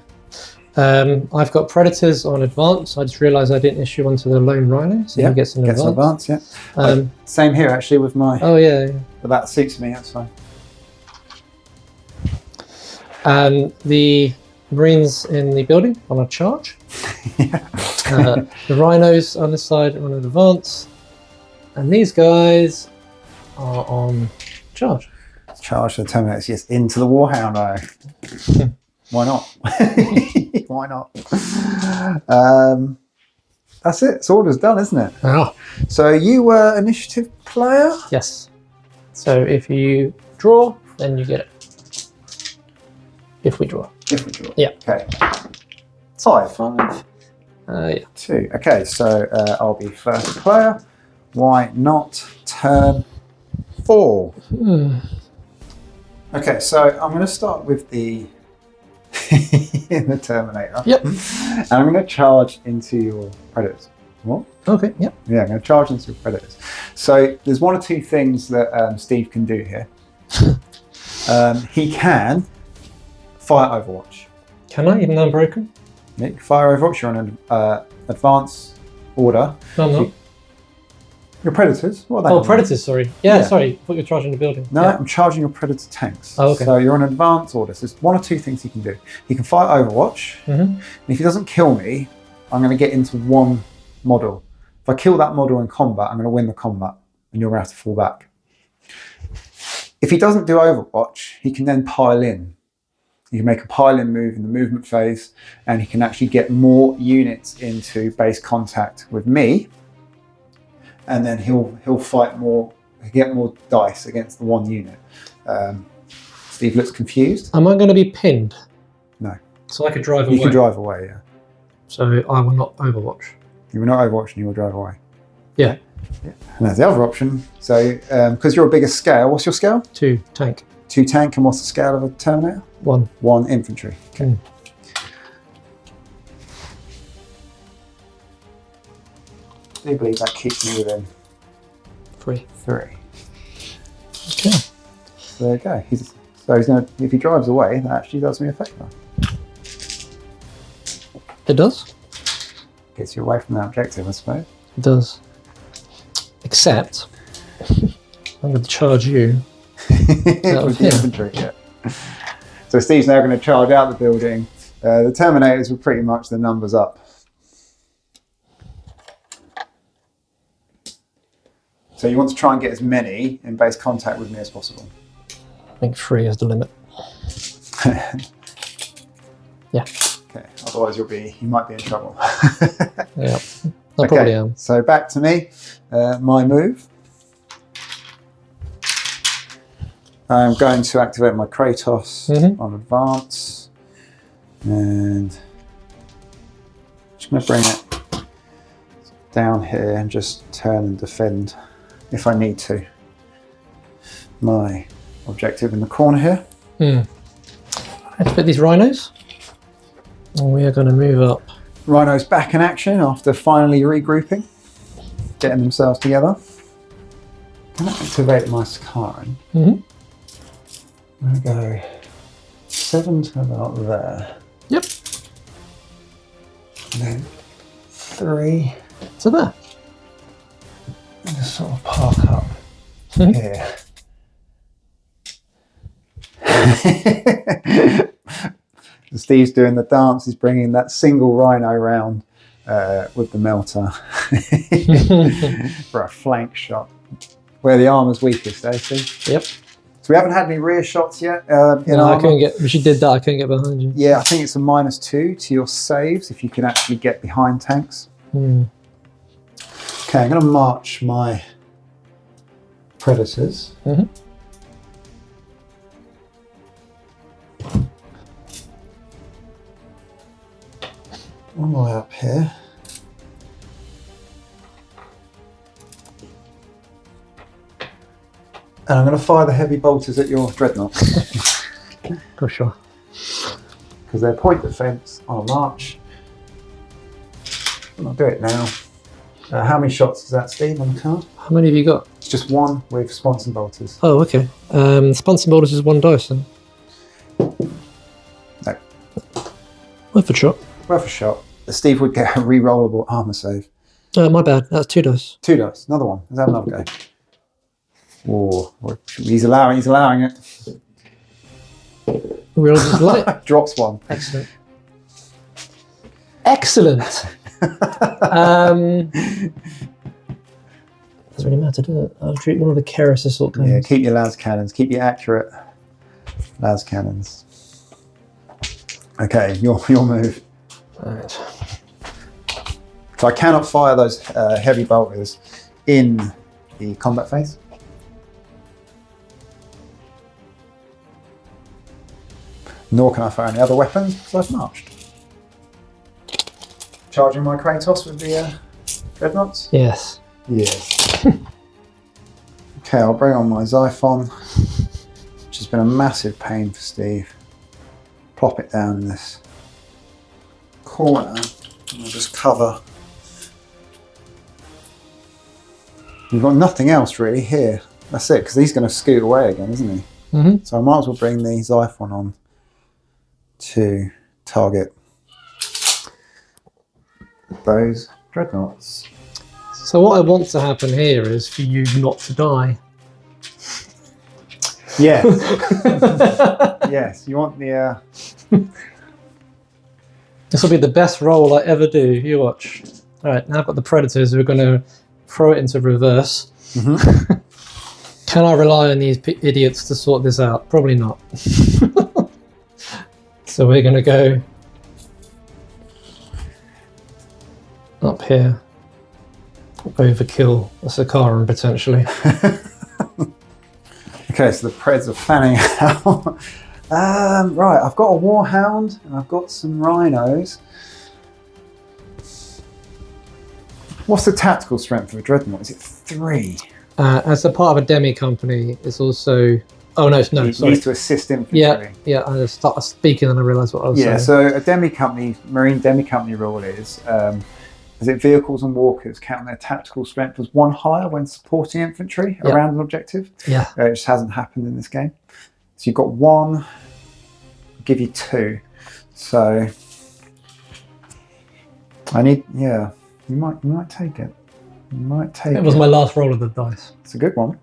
I've got Predators on advance. I just realised I didn't issue one to the lone Rhino, so he gets an advance. Yeah. Same here actually with my... Oh yeah. But that suits me, that's fine. The Marines in the building on a charge. The Rhinos on this side are on an advance. And these guys are on charge. Charge the Terminators, yes, into the Warhound. Why not? Why not? That's it. It's orders done, isn't it? Oh. So you were initiative player? Yes. So if you draw, then you get it. If we draw. If we draw. Yeah. Okay. 5. Yeah. 2. Okay, so I'll be first player. Why not turn 4? Okay, so I'm going to start with the the Terminator. Yep. And I'm going to charge into your Predators. What? Okay, yep. Yeah, I'm going to charge into your Predators. So there's 1 or 2 things that Steve can do here. He can fire Overwatch. Can I, even though I'm broken? Nick, fire Overwatch. You're on an advance order. No, I'm not. Your Predators? What are they? Oh, Predators, sorry. Yeah, sorry. I thought you were charging the building. No, yeah. I'm charging your Predator tanks. Oh, okay. So you're on advance order. So there's 1 or 2 things he can do. He can fire Overwatch. And if he doesn't kill me, I'm going to get into 1 model. If I kill that model in combat, I'm going to win the combat. And you're going to have to fall back. If he doesn't do Overwatch, he can then pile in. He can make a pile-in move in the movement phase, and he can actually get more units into base contact with me, and then he'll fight more, get more dice against the 1 unit. Steve looks confused. Am I going to be pinned? No. So I could drive away? You can drive away, yeah. So I will not Overwatch? You will not Overwatch and you will drive away. Yeah. And there's the other option. So, because you're a bigger scale, what's your scale? 2 tank. 2 tank, and what's the scale of a Terminator? 1. 1 infantry. Okay. I do believe that keeps me within 3. 3. Okay. So there you go. He's gonna, if he drives away, that actually does me a favour. It does? Gets you away from that objective, I suppose. It does. Except, I'm going to charge you. With the infantry, yeah. So Steve's now going to charge out the building. The Terminators were pretty much the numbers up. So you want to try and get as many in base contact with me as possible. I think 3 is the limit. Yeah. Okay, otherwise you might be in trouble. Yeah, I probably am. So back to me, my move. I'm going to activate my Kratos on advance, and just going to bring it down here and just turn and defend if I need to. My objective in the corner here. Let's put these rhinos. And we are going to move up. Rhinos back in action after finally regrouping, getting themselves together. Can I activate my Sakaran? I'm going to go 7 to about there. Yep. And then 3 to there. And just sort of park up here. Steve's doing the dance. He's bringing that single rhino round with the melter for a flank shot where the armor's weakest, Steve. Yep. So we haven't had any rear shots yet. No, I couldn't get. If you did that, I couldn't get behind you. Yeah, I think it's a -2 to your saves if you can actually get behind tanks. Okay, I'm going to march my predators. All the way up here. And I'm going to fire the heavy bolters at your dreadnoughts. For sure. Because they're point defense on a march. And I'll do it now. How many shots is that, Steve, on the card? How many have you got? It's just 1 with Sponson bolters. Oh, okay. Sponson bolters is 1 dice then. No. Worth a shot. Worth a shot. Steve would get a re-rollable armor save. My bad. That's 2 dice. 2 dice. Another one. Let's have another go. Oh, he's allowing it. Real light. Drops 1. Excellent. Excellent. Doesn't really matter, does it? I'll treat one of the Keras assault cannons. Yeah, keep your las cannons. Keep your accurate las cannons. Okay, your move. Alright. So I cannot fire those heavy bolters in the combat phase. Nor can I fire any other weapons because I've marched. Charging my Kratos with the dreadnoughts? Yes. Yes. Okay, I'll bring on my Xiphon, which has been a massive pain for Steve. Plop it down in this corner and I'll just cover. We've got nothing else really here. That's it, because he's going to scoot away again, isn't he? So I might as well bring the Xiphon on to target those dreadnoughts. So what I want to happen here is for you not to die. Yes. Yes, you want the... This will be the best roll I ever do. You watch. Alright, now I've got the Predators who are going to throw it into reverse. Can I rely on these idiots to sort this out? Probably not. So we're going to go up here. Overkill a Sakaran potentially. Okay, so the Preds are fanning out. Right, I've got a Warhound and I've got some Rhinos. What's the tactical strength of a Dreadnought? Is it 3? As a part of a demi company, it's also... Oh no, It sorry. needs to assist infantry. Yeah. I just started speaking and I realised what I was saying. Yeah, so a demi company, marine demi company rule is it vehicles and walkers count their tactical strength as 1 higher when supporting infantry around an objective. Yeah. It just hasn't happened in this game. So you've got 1, I'll give you 2. So I need, you might take it. You might take it. It was my last roll of the dice. It's a good one.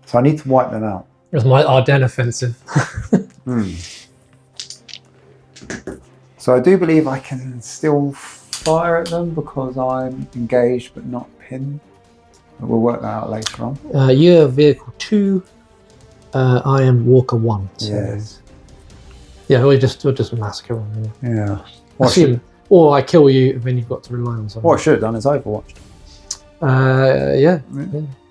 So I need to wipe them out. It was my Ardennes offensive. So I do believe I can still fire at them because I'm engaged but not pinned. We'll work that out later on. You're vehicle 2. I am walker 1. So. Yes. Yeah, we'll just massacre them. Yeah. Or I kill you, and then you've got to rely on someone. What I should have done is Overwatch. Yeah,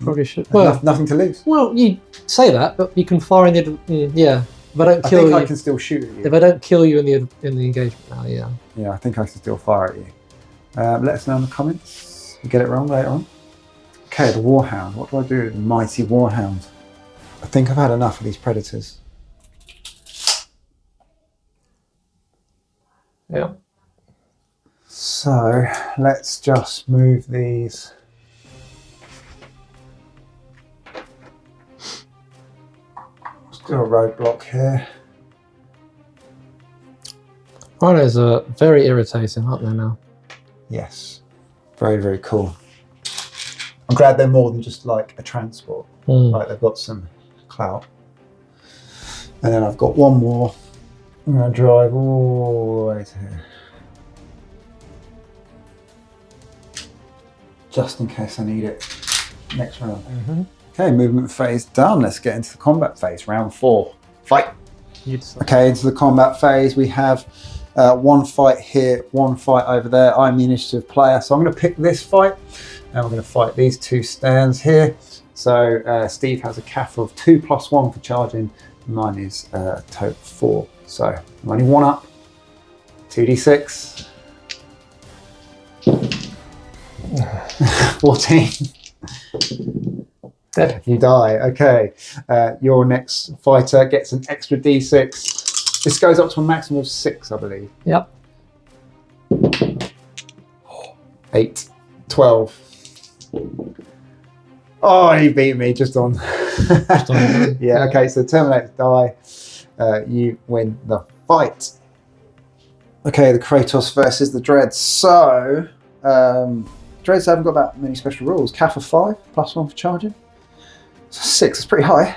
probably should. Well, nothing to lose. Well, you say that, but you can fire in the. Yeah, if I don't kill you, I can still shoot at you. If I don't kill you in the engagement now, yeah. Yeah, I think I can still fire at you. Let us know in the comments. You get it wrong later on. Okay, the Warhound. What do I do with the mighty Warhound? I think I've had enough of these predators. Yeah. So let's just move these. Let's do a roadblock here. Rhinos are very irritating, aren't they now? Yes. Very, very cool. I'm glad they're more than just like a transport. Like they've got some clout. And then I've got one more. I'm going to drive all the way to here. Just in case I need it next round. Okay, movement phase done. Let's get into the combat phase. Round 4. Fight. Okay, into the combat phase. We have one fight here, one fight over there. I'm the initiative player, so I'm going to pick this fight. And we're going to fight these 2 stands here. So Steve has a CAF of 2+1 for charging. Mine is total 4. So I'm only 1 up. 2d6. 14. Dead. You die. Okay. Your next fighter gets an extra d6. This goes up to a maximum of 6, I believe. Yep. 8. 12. Oh, he beat me just on. Yeah, okay, so Terminators die. You win the fight. Okay, the Kratos versus the Dreads. So, Dreads haven't got that many special rules. CAF of 5, +1 for charging. So 6 is pretty high.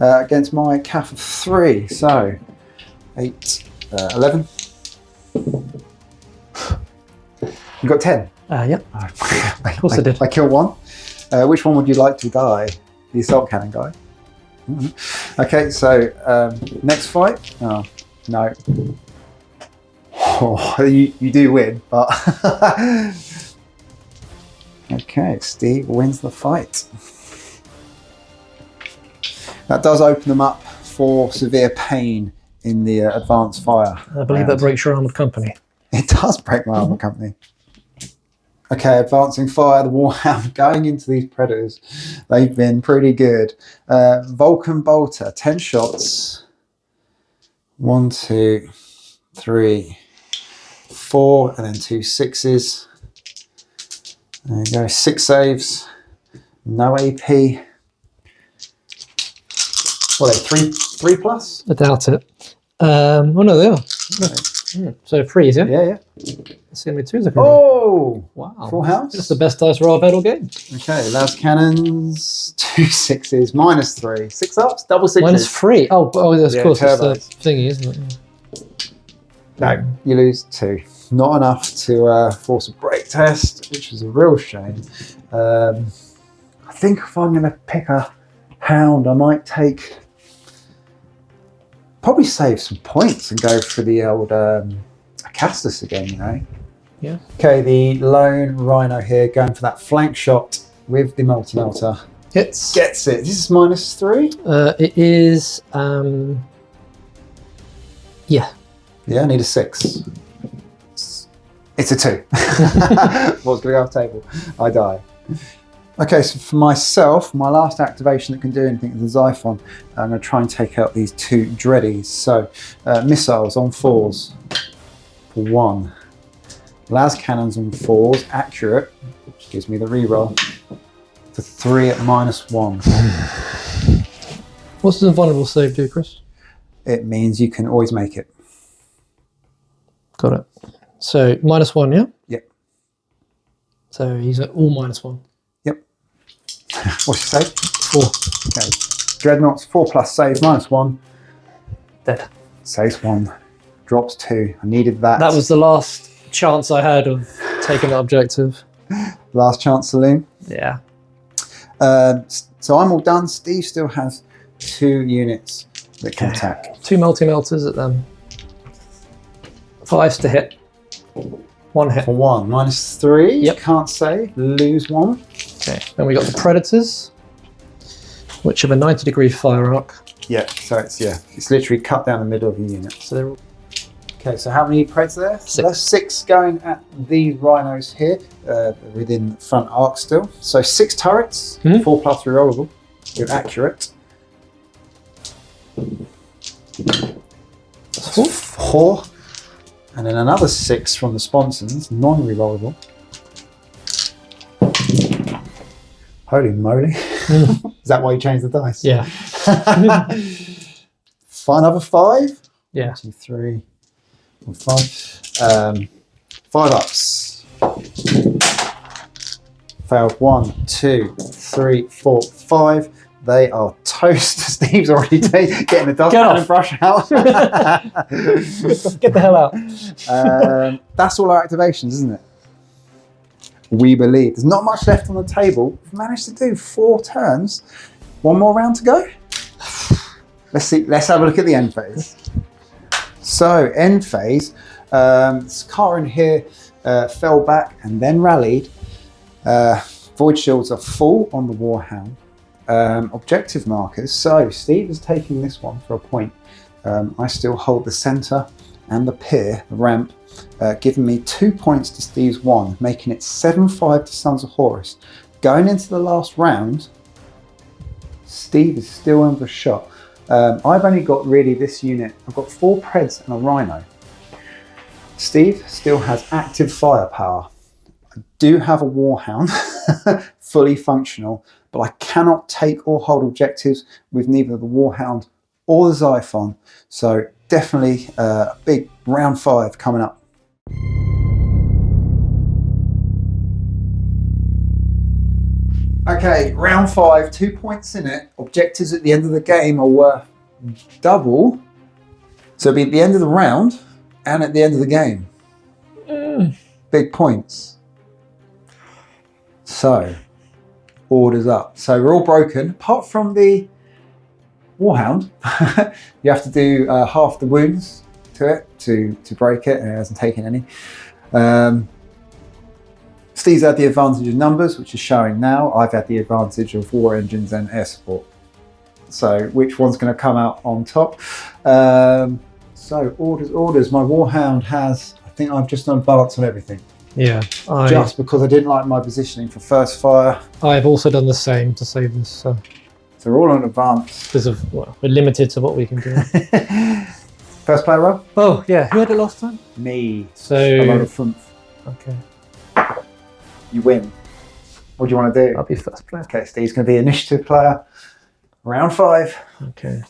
Against my CAF of 3. So, 8, 11. You got 10? Yep. Of course I did. I killed 1. Which one would you like to die? The assault cannon guy. Okay, so next fight. Oh, no. Oh, you do win, but okay, Steve wins the fight. That does open them up for severe pain in the advanced fire. I believe that breaks your armoured company. It does break my armoured company. Okay, advancing fire, the Warhound going into these predators. They've been pretty good. Vulcan Bolter, 10 shots. 1, 2, 3, 4, and then 2 6s. There you go, 6 saves. No AP. What are they, 3 plus? I doubt it. Oh no, they are. So 3s, yeah? Yeah. It's going to be 2s. Oh! Wow. Full house? That's the best dice roll I've had all game. Okay, las cannons, 2 6s, -3. 6 ups, double 6s. -3. Oh, of course, it's the turbos. thingy, isn't it? No, you lose 2. Not enough to force a break test, which is a real shame. I think if I'm going to pick a hound, I might probably save some points and go for the old Acastus again, you know. Yeah. Okay, the lone rhino here going for that flank shot with the multi-melter. Hits. Gets it. This is -3? It is, yeah. Yeah, I need a 6. It's a 2. What's going to go off the table? I die. Okay, so for myself, my last activation that can do anything is the Xiphon. I'm going to try and take out these 2 Dreadies. So, missiles on 4s for 1. Las cannons on 4s, accurate, which gives me the reroll, for 3 at -1. What's the invulnerable save do, Chris? It means you can always make it. Got it. So -1, yeah? Yep. So he's at all -1. Yep. What's your save? 4. Okay. Dreadnoughts, 4+ save, -1. Dead. Saves 1. Drops 2. I needed that. That was the last chance I had of taking that objective. Last chance saloon. Yeah. So I'm all done. Steve still has 2 units that can attack. 2 multi-melters at them. 5s to hit. 1 hit. For 1, -3. Yep. Can't say. Lose 1. Okay. Then we got the Predators, which have a 90-degree fire arc. Yeah. So it's literally cut down the middle of the unit. So they're all Okay. So how many Preds there? 6. So that's 6 going at these rhinos here within front arc still. So 6 turrets. 4+ rerollable. You're accurate. 4. And then another 6 from the sponsons, non-rerollable. Holy moly. Is that why you changed the dice? Yeah. Another 5? Yeah. 1, 2, 3, 4, 5. 5 ups. Failed 1, 2, 3, 4, 5. They are toast. Steve's already getting the dustpan and brush out. Get the hell out. That's all our activations, isn't it? We believe. There's not much left on the table. We've managed to do 4 turns. 1 more round to go. Let's see. Let's have a look at the end phase. So, end phase. Sakaran here fell back and then rallied. Void shields are full on the Warhound. Objective markers. So Steve is taking this one for a point. I still hold the centre and the pier, the ramp, giving me 2 points to Steve's 1, making it 7-5 to Sons of Horus. Going into the last round, Steve is still in the shot. I've only got really this unit. I've got 4 Preds and a Rhino. Steve still has active firepower. I do have a Warhound, fully functional, but I cannot take or hold objectives with neither the Warhound or the Xiphon. So definitely a big round 5 coming up. Okay, round 5, 2 points in it. Objectives at the end of the game are worth double. So it'll be at the end of the round and at the end of the game. Big points. So, orders up. So we're all broken, apart from the Warhound. You have to do half the wounds to it to break it, and it hasn't taken any. Steve's had the advantage of numbers, which is showing now. I've had the advantage of war engines and air support. So which one's going to come out on top? So orders. My Warhound has, I think I've just done balance on everything. Yeah. Just because I didn't like my positioning for first fire. I've also done the same to save this. So we're all on advance. because of, well, we're limited to what we can do. First player roll? Oh, yeah. Who had it last time? Me. So, I rolled a front. okay. You win. What do you want to do? I'll be first player. Okay, Steve's going to be initiative player. Round 5. Okay.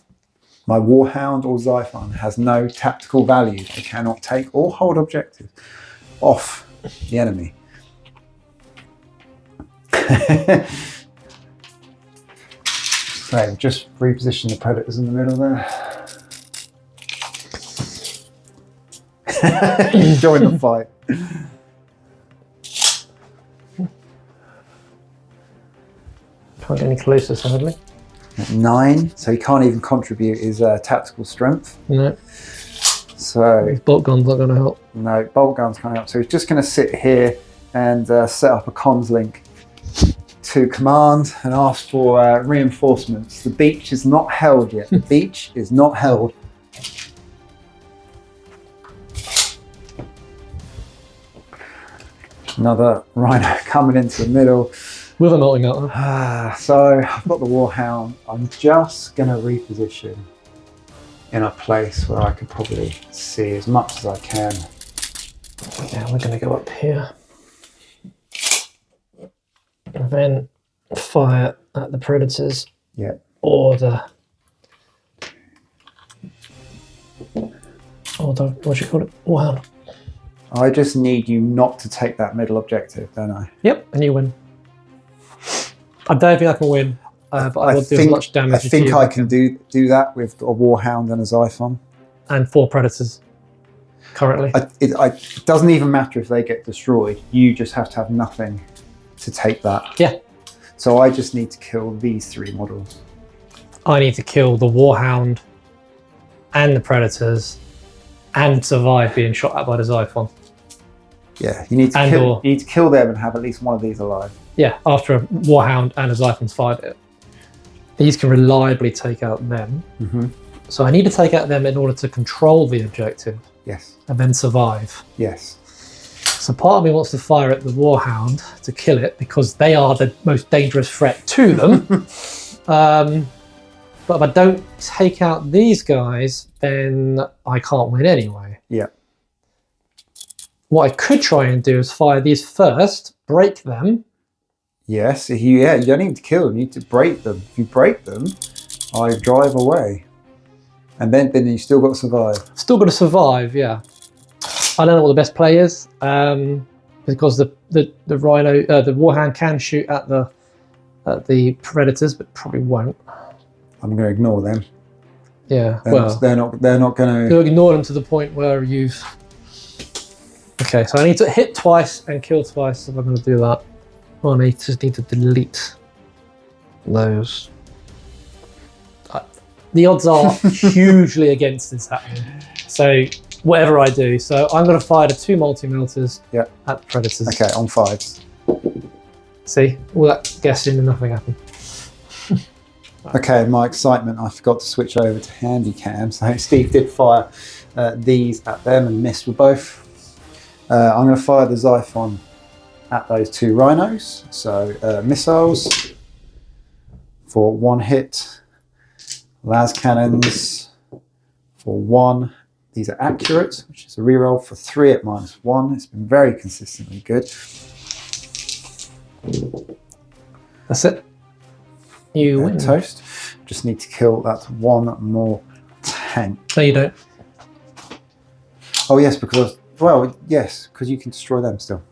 My Warhound or Xiphon has no tactical value. They cannot take or hold objectives off the enemy. So just reposition the predators in the middle there. Join the fight. Can't get any closer, sadly. 9, so he can't even contribute his tactical strength. No. So His bolt gun's not going to help. no, bolt gun's coming up. So he's just going to sit here and set up a comms link to command and ask for reinforcements. The beach is not held yet. The beach is not held. Another rhino coming into the middle. With a melting out. So I've got the Warhound. I'm just going to reposition in a place where I can probably see as much as I can. Yeah, we're going to go up here. And then fire at the predators. Yeah. Or the what do you call it? Wow. I just need you not to take that middle objective, don't I? Yep, and you win. I don't think I can win, but I will do as much damage I as think you. I can do that with a Warhound and a Xiphon. And 4 predators currently. It doesn't even matter if they get destroyed. You just have to have nothing to take that. Yeah, So I just need to kill these 3 models. I need to kill the Warhound and the Predators and survive being shot at by the Xiphon. Yeah, you need to kill them and have at least one of these alive. Yeah, after a Warhound and a Xiphon's fired it. These can reliably take out them. Mm-hmm. So I need to take out them in order to control the objective. Yes. And then survive. Yes. So part of me wants to fire at the Warhound to kill it because they are the most dangerous threat to them. But if I don't take out these guys, then I can't win anyway. Yeah. What I could try and do is fire these first, break them. Yes, you don't need to kill them, you need to break them. If you break them, I drive away. And then you still got to survive. Still got to survive, yeah. I don't know what the best play is, because the Rhino, the Warhound can shoot at the Predators, but probably won't. I'm going to ignore them. Yeah, they're not going to. You'll ignore them to the point where you've. Okay, so I need to hit twice and kill twice if I'm going to do that. Well, I just need to delete those. The odds are hugely against this happening. So whatever I do, so I'm going to fire the 2 multi-melters at the Predators. Okay, on 5s. See, all that guessing and nothing happened. Okay, my excitement, I forgot to switch over to handy cam. So Steve did fire these at them and missed with both. I'm going to fire the Xiphon at those 2 rhinos. So missiles for 1 hit. Las cannons for 1. These are accurate, which is a reroll for 3 at -1. It's been very consistently good. That's it. You win. Toast. Just need to kill that 1 more tank. No, you don't. Oh yes, because because you can destroy them still.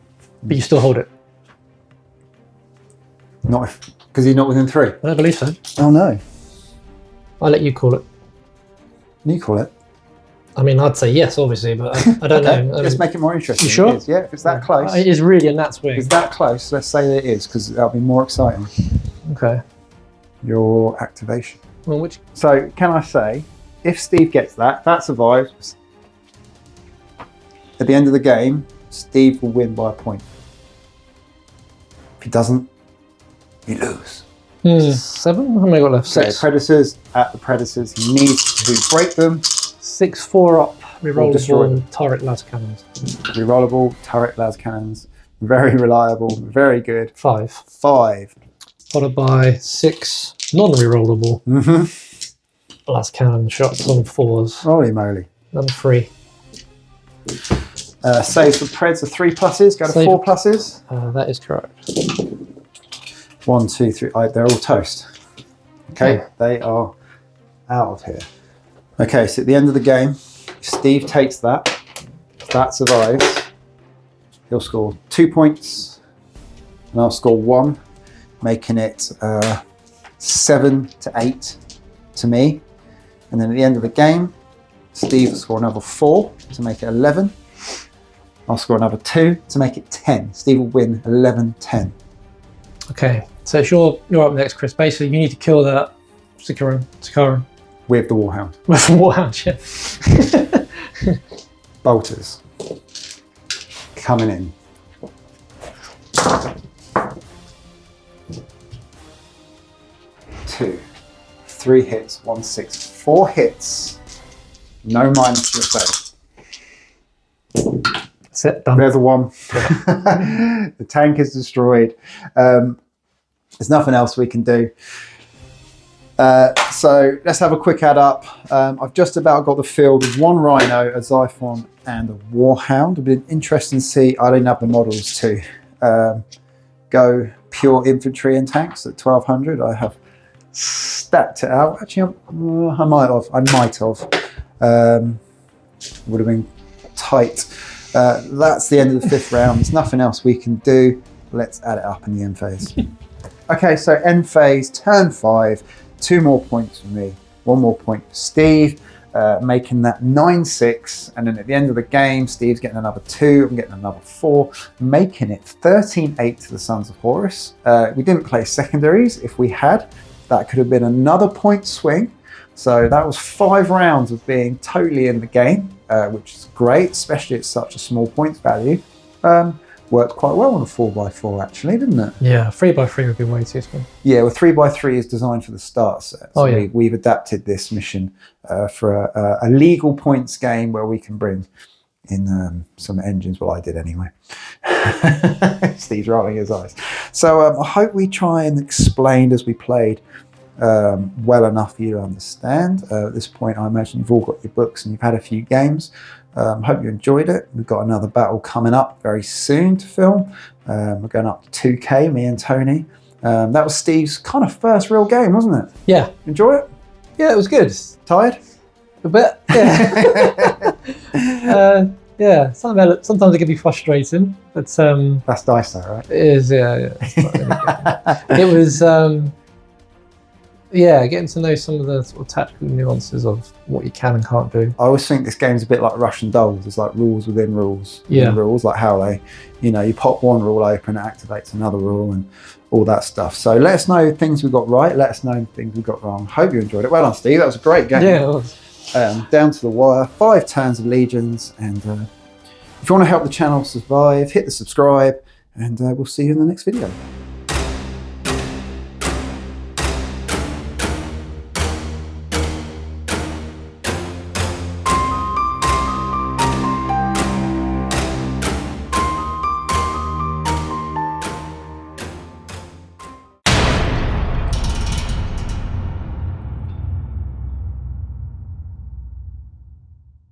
But you still hold it. Not if because you're not within 3. I don't believe so. Oh no. I'll let you call it. You call it. I mean, I'd say yes, obviously, but I don't know. Let's make it more interesting. You sure? Yeah, if it's that close. It is really a gnat's wing. If it's that close, let's say that it is, because that'll be more exciting. Okay. Your activation. Well, which? So, can I say, if Steve gets that survives, at the end of the game, Steve will win by a point. If he doesn't, you lose. 7? How many got left? 6. Predators at the Predators. He needs to break them. 6 4-up rerollable turret las cannons. Rerollable turret las cannons. Very reliable. Very good. 5. 5. Followed by 6 non-rerollable las cannon shots on 4s. Holy moly. Number 3. Saves for Preds are 3 pluses. Go to 4 pluses. That is correct. 1, 2, 3. They're all toast. Okay, they are out of here. Okay, so at the end of the game, if Steve takes that, if that survives, he'll score 2 points, and I'll score 1, making it 7 to 8 to me. And then at the end of the game, Steve will score another 4 to make it 11. I'll score another 2 to make it 10. Steve will win 11-10. Okay, so it's you're up next, Chris. Basically, you need to kill that Sikaran. With the Warhound. With the Warhound, yeah. Bolters. Coming in. Two. 3 hits, 1 6. 4 hits. No minus to your save. That's it, done. There's a 1. The tank is destroyed. There's nothing else we can do. So let's have a quick add up. I've just about got the field with 1 Rhino, a Xiphon, and a Warhound. It'll be interesting to see. I didn't have the models to go pure infantry and tanks at 1200. I have stacked it out. Actually, I might have. Would have been tight. That's the end of the 5th round. There's nothing else we can do. Let's add it up in the end phase. Okay, so end phase, turn 5. 2 more points for me, 1 more point for Steve. making that 9-6, and then at the end of the game, Steve's getting another 2, I'm getting another 4, making it 13-8 to the Sons of Horus. We didn't play secondaries. If we had, that could have been another point swing. So that was 5 rounds of being totally in the game, which is great, especially at such a small points value. Worked quite well on a 4x4 actually, didn't it? Yeah, 3x3 would be way too small. Yeah, well 3x3 is designed for the start set. So yeah. we've adapted this mission for a legal points game where we can bring in some engines. Well, I did anyway. Steve's rolling his eyes. So I hope we try and explain as we played well enough for you to understand. At this point, I imagine you've all got your books and you've had a few games. Hope you enjoyed it. We've got another battle coming up very soon to film. We're going up to 2K, me and Tony. That was Steve's kind of first real game, wasn't it? Yeah. Enjoy it? Yeah, it was good. Tired? A bit, yeah. Sometimes it can be frustrating, but That's dice though, right? it is, yeah. It's not really good. It was, getting to know some of the sort of tactical nuances of what you can and can't do. I always think this game's a bit like Russian dolls. It's like rules within rules. Yeah. Within rules, like how they, you pop one rule open, it activates another rule and all that stuff. So let us know things we got right. Let us know things we got wrong. Hope you enjoyed it. Well done, Steve. That was a great game. Yeah, it was. Down to the wire, 5 turns of legions. And if you want to help the channel survive, hit the subscribe and we'll see you in the next video.